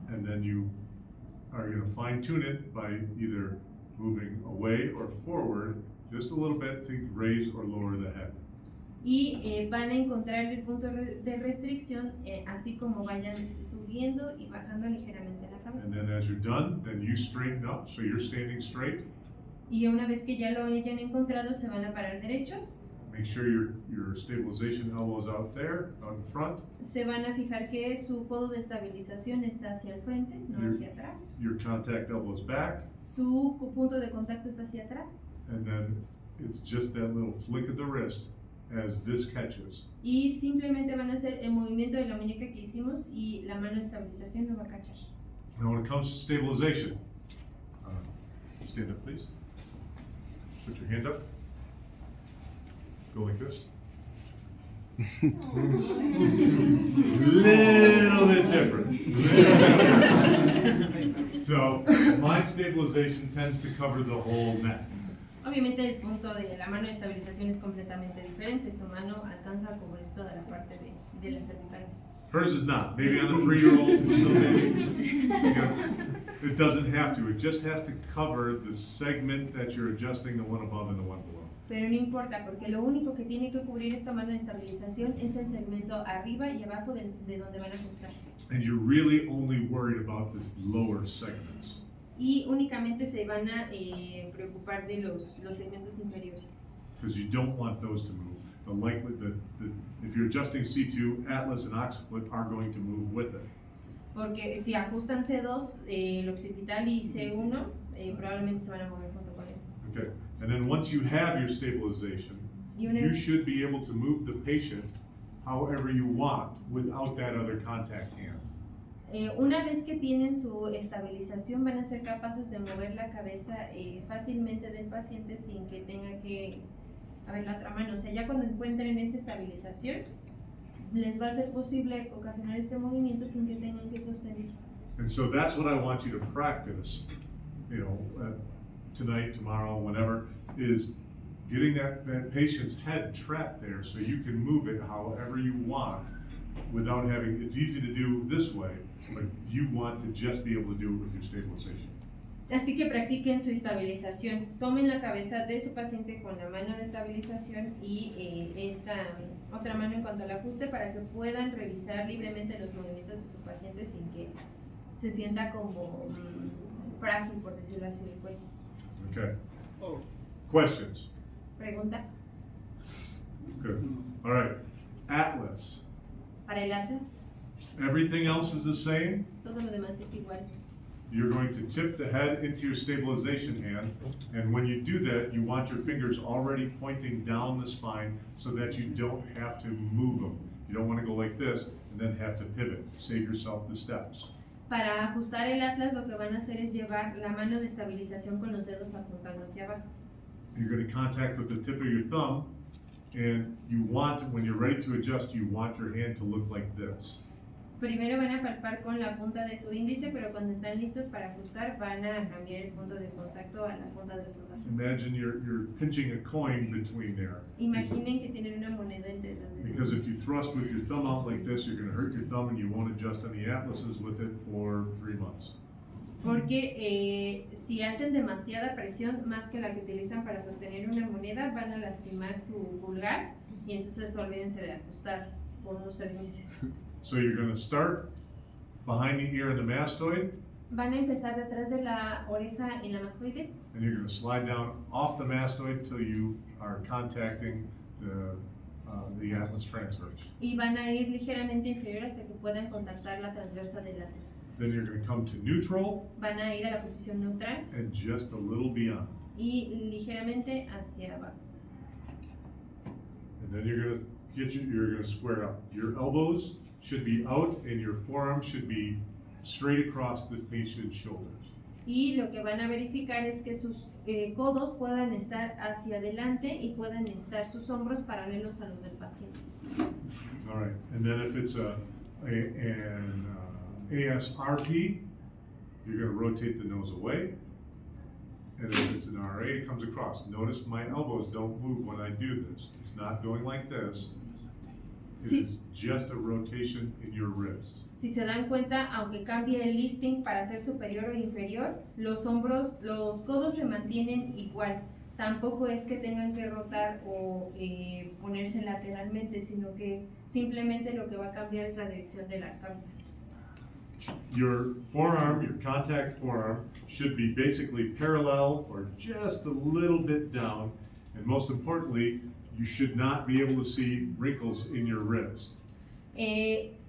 And then you are going to fine tune it by either moving away or forward just a little bit to raise or lower the head. Y van a encontrar el punto de restricción así como vayan subiendo y bajando ligeramente la And cabeza. then as you're done, then you straighten up so you're standing straight. Y una vez que ya lo hayan encontrado, se van a parar derechos. Make sure your stabilization elbow is out there, out in front. Se van a fijar que su codo de estabilización está hacia el frente, no hacia atrás. Your contact elbow is back. Su punto de contacto está hacia atrás. And then it's just that little flick of the wrist as this catches. Y simplemente van a hacer el movimiento de la muñeca que hicimos y la mano de estabilización lo va a cachar. Now when it comes to stabilization, stand up please. Put your hand up. Go like this. Little bit different. So my stabilization tends to cover the whole neck. Obviamente el punto de la mano de estabilización es completamente diferente. Su mano alcanza a cubrir toda la parte de las cervicales. Hers is not. Maybe on a 3-year-old, it's still maybe. You know, it doesn't have to. It just has to cover the segment that you're adjusting, the one above and the one below. Pero no importa, porque lo único que tiene que cubrir esta mano de estabilización es el segmento arriba y abajo de donde van a ajustar. And you're really only worried about this lower segments. Y únicamente se van a preocupar de los segmentos inferiores. Because you don't want those to move. If you're adjusting C2, atlas and occiput are going to move with it. Porque si ajustan C2, el occipital y C1, probablemente se van a mover junto con él. Okay. And then once you have your stabilization, Y una you vez, should be able to move the patient however you want without that other contact hand. una vez que tienen su estabilización, van a ser capaces de mover la cabeza fácilmente del paciente sin que tenga que ver la otra mano. O sea, ya cuando encuentren esta estabilización, les va a ser posible ocasionar este movimiento sin que tengan que sostener. And so that's what I want you to practice, tonight, tomorrow, whenever, is getting that patient's head trapped there so you can move it however you want without having, it's easy to do this way, but you want to just be able to do it with your stabilization. Así que practiquen su estabilización. Tomen la cabeza de su paciente con la mano de estabilización y esta otra mano en cuanto al ajuste para que puedan revisar libremente los movimientos de su paciente sin que se sienta como frágil, por decirlo así, el cuello. Okay. Questions? Pregunta. Good. All right. Atlas. Para el atlas, Everything else is the same. todo lo demás es igual. You're going to tip the head into your stabilization hand, and when you do that, you want your fingers already pointing down the spine so that you don't have to move them. You don't want to go like this and then have to pivot. Save yourself the steps. Para ajustar el atlas, lo que van a hacer es llevar la mano de estabilización con los dedos apuntando hacia abajo. You're going to contact with the tip of your thumb, and you want, when you're ready to adjust, you want your hand to look like this. Primero van a palpar con la punta de su índice, pero cuando están listos para ajustar, van a cambiar el punto de contacto a la punta del pulgar. Imagine you're pinching a coin between there. Imaginen que tienen una moneda entre los dedos. Because if you thrust with your thumb out like this, you're going to hurt your thumb and you won't adjust any atlases with it for 3 months. Porque si hacen demasiada presión, más que la que utilizan para sostener una moneda, van a lastimar su pulgar y entonces olvídense de ajustar por unos 3 meses. So you're going to start behind the ear in the mastoid, Van a empezar detrás de la oreja en la mastoide and you're going to slide down off the mastoid till you are contacting the the atlas transverse. y van a ir ligeramente inferior hasta que puedan contactar la transversa del látex. Then you're going to come to neutral Van a ir a la posición neutral and just a little beyond. y ligeramente hacia abajo. And then you're going to square up. Your elbows should be out and your forearms should be straight across the patient's shoulders. Y lo que van a verificar es que sus codos puedan estar hacia adelante y puedan estar sus hombros paralelos a los del paciente. All right, and then if it's an ASRP, you're going to rotate the nose away. And if it's an RA, it comes across. Notice my elbows don't move when I do this. It's not going like this. It Sí. is just a rotation in your wrists. Si se dan cuenta, aunque cambie el listing para ser superior o inferior, los hombros, los codos se mantienen igual. Tampoco es que tengan que rotar o ponerse lateralmente, sino que simplemente lo que va a cambiar es la dirección de la cabeza. Your forearm, your contact forearm, should be basically parallel or just a little bit down. And most importantly, you should not be able to see wrinkles in your wrist.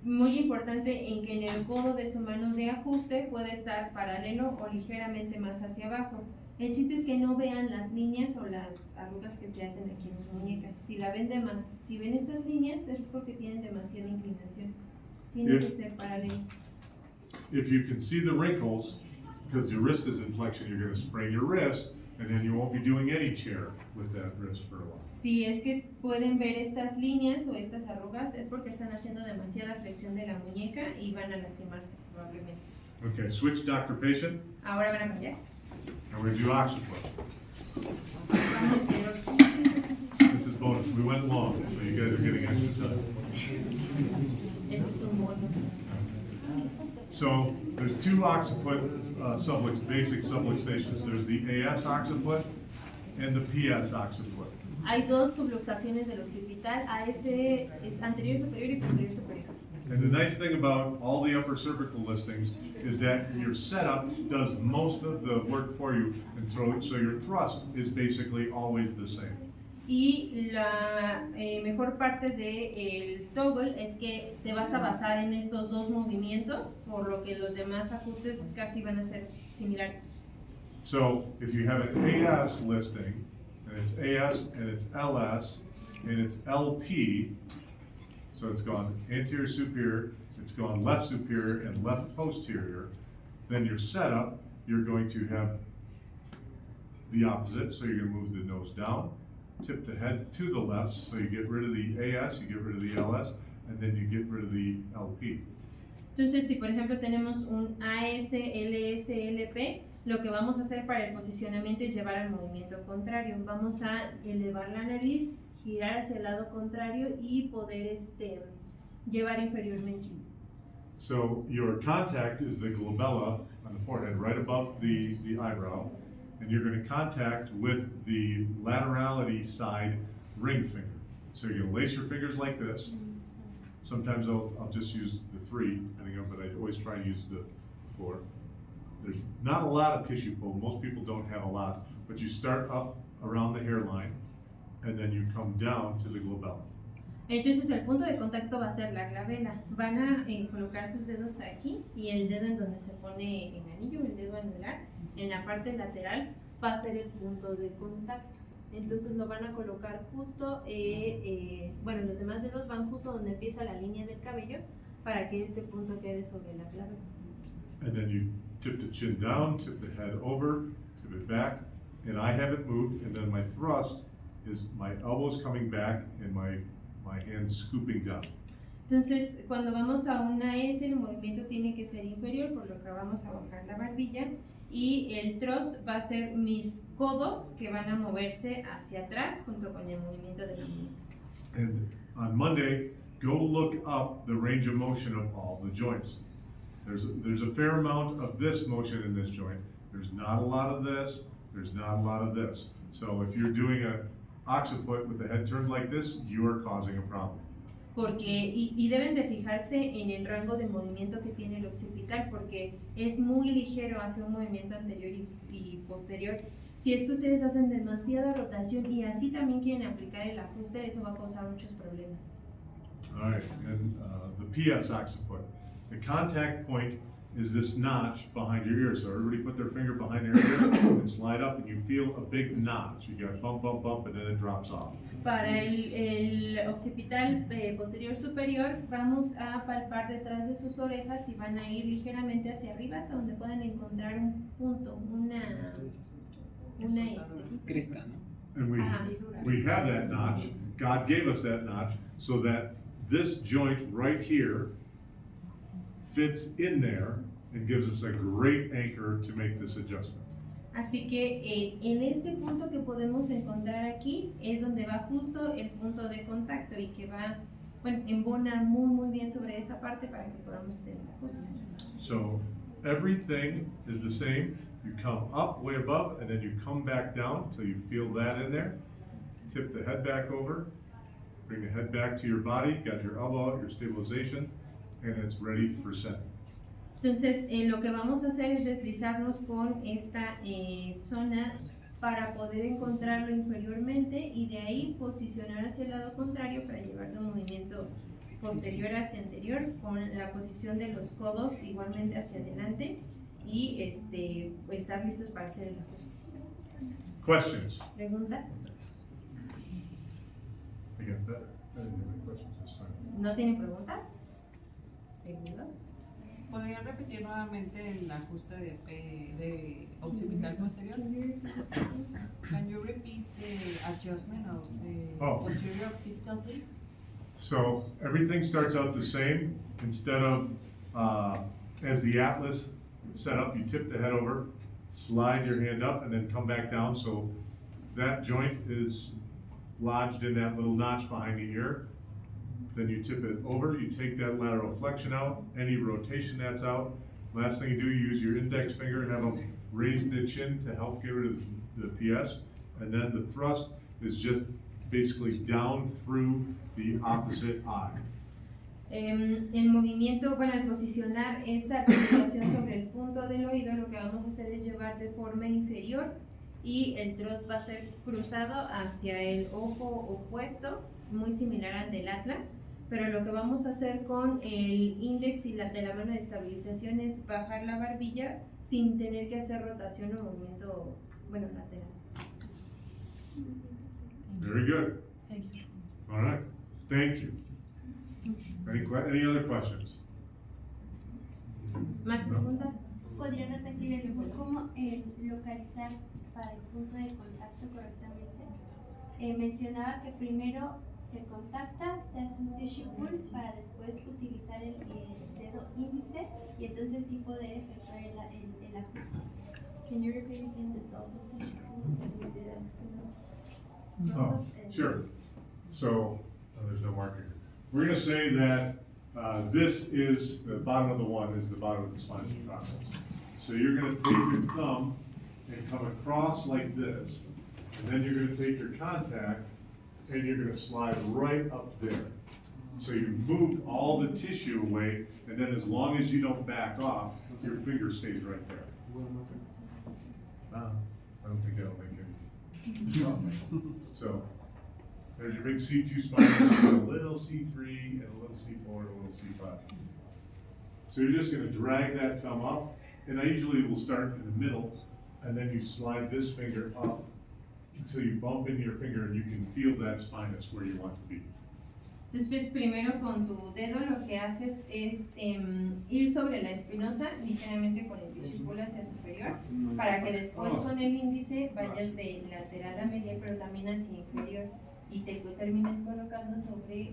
Muy importante en que en el codo de su mano de ajuste puede estar paralelo o ligeramente más hacia abajo. El chiste es que no vean las líneas o las arrugas que se hacen aquí en su muñeca. Si ven estas líneas es porque tienen demasiada inclinación. Tiene que ser paralelo. If you can see the wrinkles, because your wrist is in flexion, you're going to sprain your wrist, and then you won't be doing any chair with that wrist for a while. Si es que pueden ver estas líneas o estas arrugas es porque están haciendo demasiada flexión de la muñeca y van a lastimarse probablemente. Okay, switch doctor patient, Ahora van a cambiar. and we're going to do occiput. Vamos a hacer oxígeno. This is bonus. We went long, so you guys are getting extra time. Este es un bono. So there's two occiput basic subluxations. There's the AS occiput and the PS occiput. Hay dos subluxaciones del occipital, AS es anterior superior y posterior superior. And the nice thing about all the upper cervical listings is that your setup does most of the work for you, and so your thrust is basically always the same. Y la mejor parte del toggle es que te vas a basar en estos dos movimientos, por lo que los demás ajustes casi van a ser similares. So if you have an AS listing, and it's AS and it's LS and it's LP, so it's gone anterior superior, it's gone left superior and left posterior, then your setup, you're going to have the opposite, so you're going to move the nose down, tip the head to the left, so you get rid of the AS, you get rid of the LS, and then you get rid of the LP. Entonces, si por ejemplo tenemos un AS, LS, LP, lo que vamos a hacer para el posicionamiento es llevar al movimiento contrario. Vamos a elevar la nariz, girar hacia el lado contrario y poder llevar inferiormente. So your contact is the glabella on the forehead, right above the eyebrow, and you're going to contact with the laterality side ring finger. So you're going to lace your fingers like this. Sometimes I'll just use the 3, depending on, but I always try to use the 4. There's not a lot of tissue pull. Most people don't have a lot, but you start up around the hairline, and then you come down to the glabella. Entonces el punto de contacto va a ser la glabela. Van a colocar sus dedos aquí y el dedo en donde se pone el anillo, el dedo anular, en la parte lateral va a ser el punto de contacto. Entonces lo van a colocar justo, los demás dedos van justo donde empieza la línea del cabello para que este punto quede sobre la glabela. And then you tip the chin down, tip the head over, tip it back, and I have it moved, and then my thrust is my elbows coming back and my hands scooping down. Entonces, cuando vamos a una S, el movimiento tiene que ser inferior, por lo que vamos a bajar la barbilla, y el thrust va a ser mis codos que van a moverse hacia atrás junto con el movimiento de la muñeca. And on Monday, go look up the range of motion of all the joints. There's a fair amount of this motion in this joint. There's not a lot of this. There's not a lot of this. So if you're doing a occiput with the head turned like this, you are causing a problem. y deben de fijarse en el rango de movimiento que tiene el occipital, porque es muy ligero hacia un movimiento anterior y posterior. Si es que ustedes hacen demasiada rotación y así también quieren aplicar el ajuste, eso va a causar muchos problemas. All right, and the PS occiput. The contact point is this notch behind your ear. So everybody put their finger behind their ear and slide up, and you feel a big notch. You got bump, bump, bump, and then it drops off. Para el occipital posterior superior, vamos a palpar detrás de sus orejas y van a ir ligeramente hacia arriba hasta donde puedan encontrar un punto, una Cresta, ¿no? And we have that notch. God gave us that notch so that this joint right here fits in there and gives us a great anchor to make this adjustment. Así que en este punto que podemos encontrar aquí es donde va justo el punto de contacto y que va, bueno, embona muy bien sobre esa parte para que podamos hacer el ajuste. So everything is the same. You come up way above and then you come back down until you feel that in there. Tip the head back over. Bring the head back to your body. Got your elbow out, your stabilization, and it's ready for setting. Entonces, lo que vamos a hacer es deslizarnos con esta zona para poder encontrarlo inferiormente y de ahí posicionar hacia el lado contrario para llevar un movimiento posterior hacia anterior con la posición de los codos igualmente hacia adelante y estar listos para hacer el ajuste. Questions? ¿Preguntas? I got better. I didn't have any questions this time. ¿No tienen preguntas? ¿Seguros? ¿Podría repetir nuevamente el ajuste de occipital posterior? Can you repeat the adjustment of the posterior occipital, please? So everything starts out the same. Instead of, as the atlas set up, you tip the head over, slide your hand up, and then come back down. So that joint is lodged in that little notch behind the ear. Then you tip it over, you take that lateral flexion out, any rotation that's out. Last thing you do, you use your index finger and have them raise the chin to help get rid of the PS. And then the thrust is just basically down through the opposite eye. El movimiento, bueno, al posicionar esta articulación sobre el punto del oído, lo que vamos a hacer es llevar de forma inferior y el thrust va a ser cruzado hacia el ojo opuesto, muy similar al del atlas, pero lo que vamos a hacer con el índice y de la mano de estabilización es bajar la barbilla sin tener que hacer rotación o movimiento, bueno, lateral. Very good. Thank you. All right, thank you. Any other questions? ¿Más preguntas? ¿Podría repetir eso? ¿Cómo localizar para el punto de contacto correctamente? Mencionaba que primero se contacta, se hace un tissue pull para después utilizar el dedo índice y entonces sí poder efectuar el ajuste. Can you repeat again the double tissue pull that we did as well? Oh, sure. So, there's no marker here. We're going to say that this is, the bottom of the one is the bottom of the spinous process. So you're going to take your thumb and come across like this, and then you're going to take your contact and you're going to slide right up there. So you moved all the tissue away, and then as long as you don't back off, your finger stays right there. I don't think that'll make any. So there's your big C2 spine, a little C3, and a little C4, and a little C5. So you're just going to drag that thumb up, and I usually will start in the middle, and then you slide this finger up until you bump into your finger and you can feel that spinous where you want to be. Después, primero con tu dedo lo que haces es ir sobre la espinosa, ligeramente con el tissue pull hacia superior, para que después con el índice vayas de lateral a medial, pero también hacia inferior, y te termines colocando sobre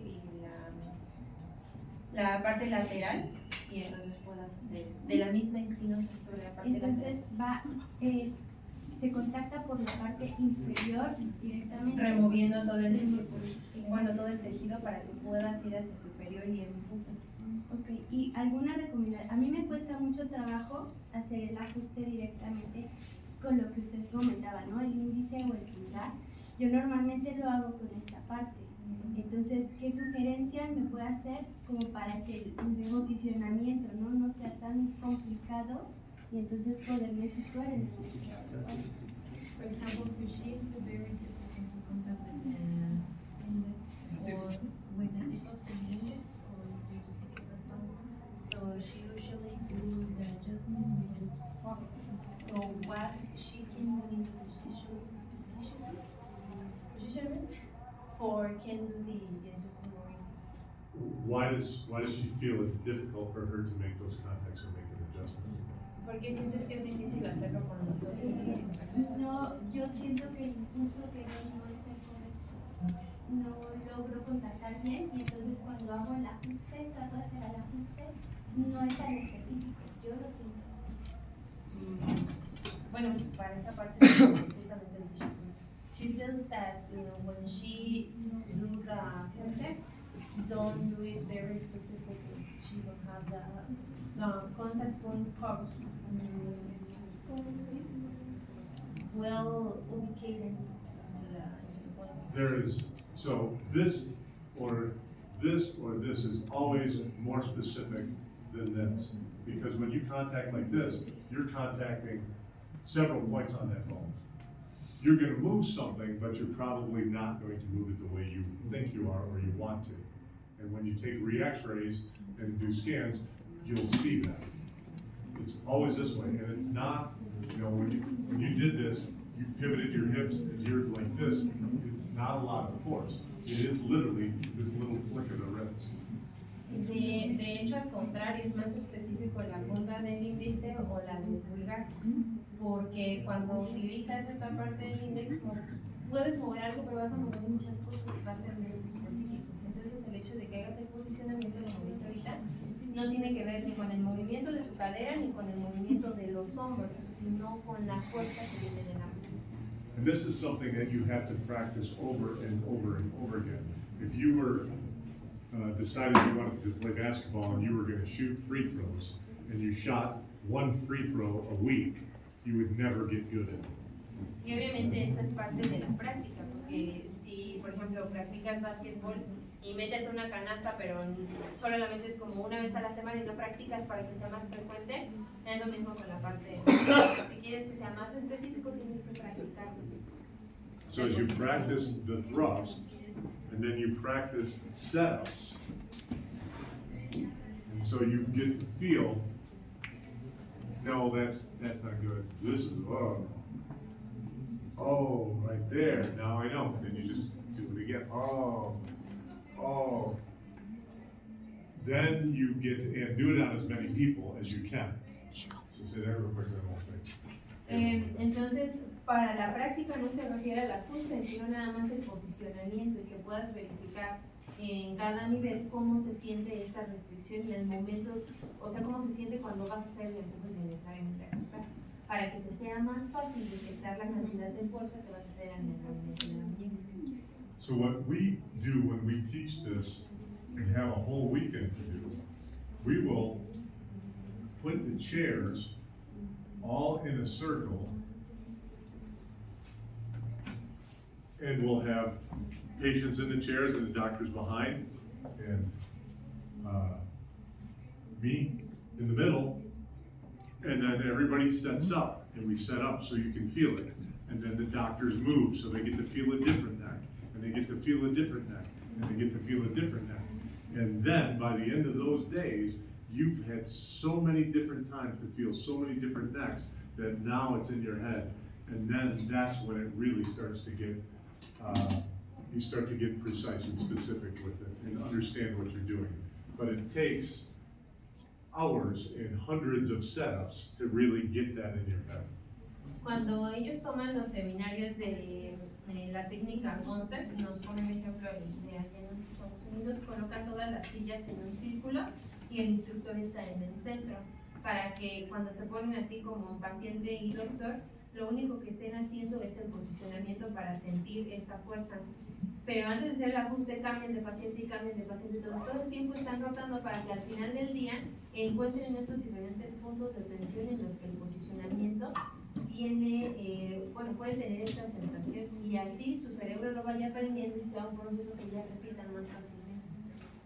la parte lateral, y entonces puedas hacer de la misma espinosa sobre la parte entonces lateral. Se contacta por la parte inferior directamente. Removiendo todo el tejido, bueno, todo el tejido para que puedas ir hacia superior y empujes. Ok, y alguna recomendación. A mí me cuesta mucho trabajo hacer el ajuste directamente con lo que usted comentaba, ¿no? El índice o el pulgar. Yo normalmente lo hago con esta parte, Entonces, ¿qué sugerencia me puede hacer como para ese posicionamiento, ¿no? No sea tan complicado y entonces poderme situar en el sitio adecuado? For example, for she is very difficult to contact with the index or with the tip of the index or with the thumb. So she usually do the adjustments with this fork. So what she can do in the positionment for can do the adjustment more easy. Why does she feel it's difficult for her to make those contacts or make an adjustment? ¿Por qué sientes que es difícil hacerlo con los dos puntos de contacto? No, yo siento que el impulso que doy no es el correcto. No logro contactar bien y entonces cuando hago el ajuste, trato de hacer el ajuste, no es tan específico. Yo lo siento así. Bueno, para esa parte es completamente diferente. She feels that when she do the contact, don't do it very specifically. She don't have the contact point covered. Well ubicated to the point. There is, so this or this is always more specific than this. Because when you contact like this, you're contacting several points on that bone. You're gonna move something, but you're probably not going to move it the way you think you are or you want to. And when you take re-x-rays and do scans, you'll see that. It's always this way, and it's not, when you did this, you pivoted your hips and you're like this, it's not a lot of force. It is literally this little flick of the wrist. De hecho, al contrario, es más específico la punta del índice o la del pulgar, porque cuando utilizas esta parte del índice, puedes mover algo, pero vas a mover muchas cosas, va a ser menos específico. Entonces, el hecho de que hagas el posicionamiento, como viste ahorita, no tiene que ver ni con el movimiento de tu cadera ni con el movimiento de los hombros, sino con la fuerza que viene de la mano. And this is something that you have to practice over and over and over again. If you were decided you wanted to play basketball and you were going to shoot free throws, and you shot one free throw a week, you would never get good at it. Y obviamente eso es parte de la práctica, porque si, por ejemplo, practicas básquetbol y metes una canasta, pero solo la metes como una vez a la semana y no practicas para que sea más frecuente, es lo mismo con la parte. Si quieres que sea más específico, tienes que practicar. So as you practice the thrust, and then you practice setups, and so you get to feel, no, that's not good. This is, oh, right there, now I know. Then you just do it again, oh. Then you get to, and do it on as many people as you can. So say that real quick, then I'll say. Entonces, para la práctica no se refiere al ajuste, sino nada más el posicionamiento y que puedas verificar en cada nivel cómo se siente esta restricción y el momento, o sea, cómo se siente cuando vas a hacer el empuje sin necesariamente ajustar, para que te sea más fácil detectar la cantidad de fuerza que vas a hacer en el movimiento de la muñeca. So what we do when we teach this and have a whole weekend to do, we will put the chairs all in a circle, and we'll have patients in the chairs and the doctors behind, and me in the middle, and then everybody sets up, and we set up so you can feel it, and then the doctors move so they get to feel a different neck, and they get to feel a different neck, and they get to feel a different neck. And then by the end of those days, you've had so many different times to feel so many different necks that now it's in your head. And then that's when it really starts to get, you start to get precise and specific with it and understand what you're doing. But it takes hours and hundreds of setups to really get that in your head. Cuando ellos toman los seminarios de la técnica gonstead, nos ponen un ejemplo de allá en los Estados Unidos, colocan todas las sillas en un círculo y el instructor está en el centro, para que cuando se ponen así como paciente y doctor, lo único que estén haciendo es el posicionamiento para sentir esta fuerza. Pero antes de hacer el ajuste, cambian de paciente y cambian de paciente, todo el tiempo están rotando para que al final del día encuentren estos diferentes puntos de tensión en los que el posicionamiento tiene, bueno, puede tener esta sensación y así su cerebro lo vaya aprendiendo y sea un proceso que ya repitan más fácilmente.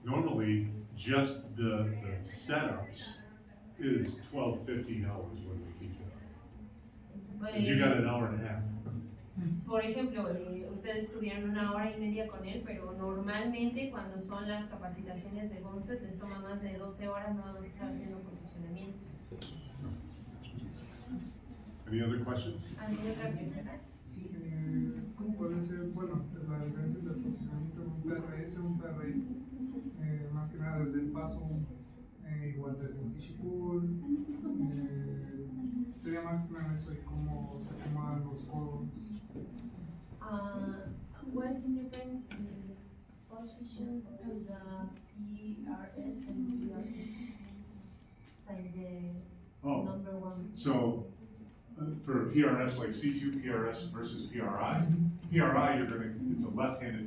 Normally, just the setups is $12, $15 when we teach it. And you got an hour and a half. Por ejemplo, ustedes tuvieron 1 hora y media con él, pero normalmente cuando son las capacitaciones de gonstead les toma más de 12 horas nada más estar haciendo posicionamientos. Any other questions? ¿Alguna otra pregunta? ¿Cómo puede ser, bueno, la diferencia entre el posicionamiento de un PRS y un PRI? Más que nada desde el paso, igual desde el tissue pool, sería más que nada eso y cómo se acomodan los codos. What is the difference in the position of the PRS and PRI? Like the Oh, number one. so for PRS, like C2 PRS versus PRI, PRI, it's a left-handed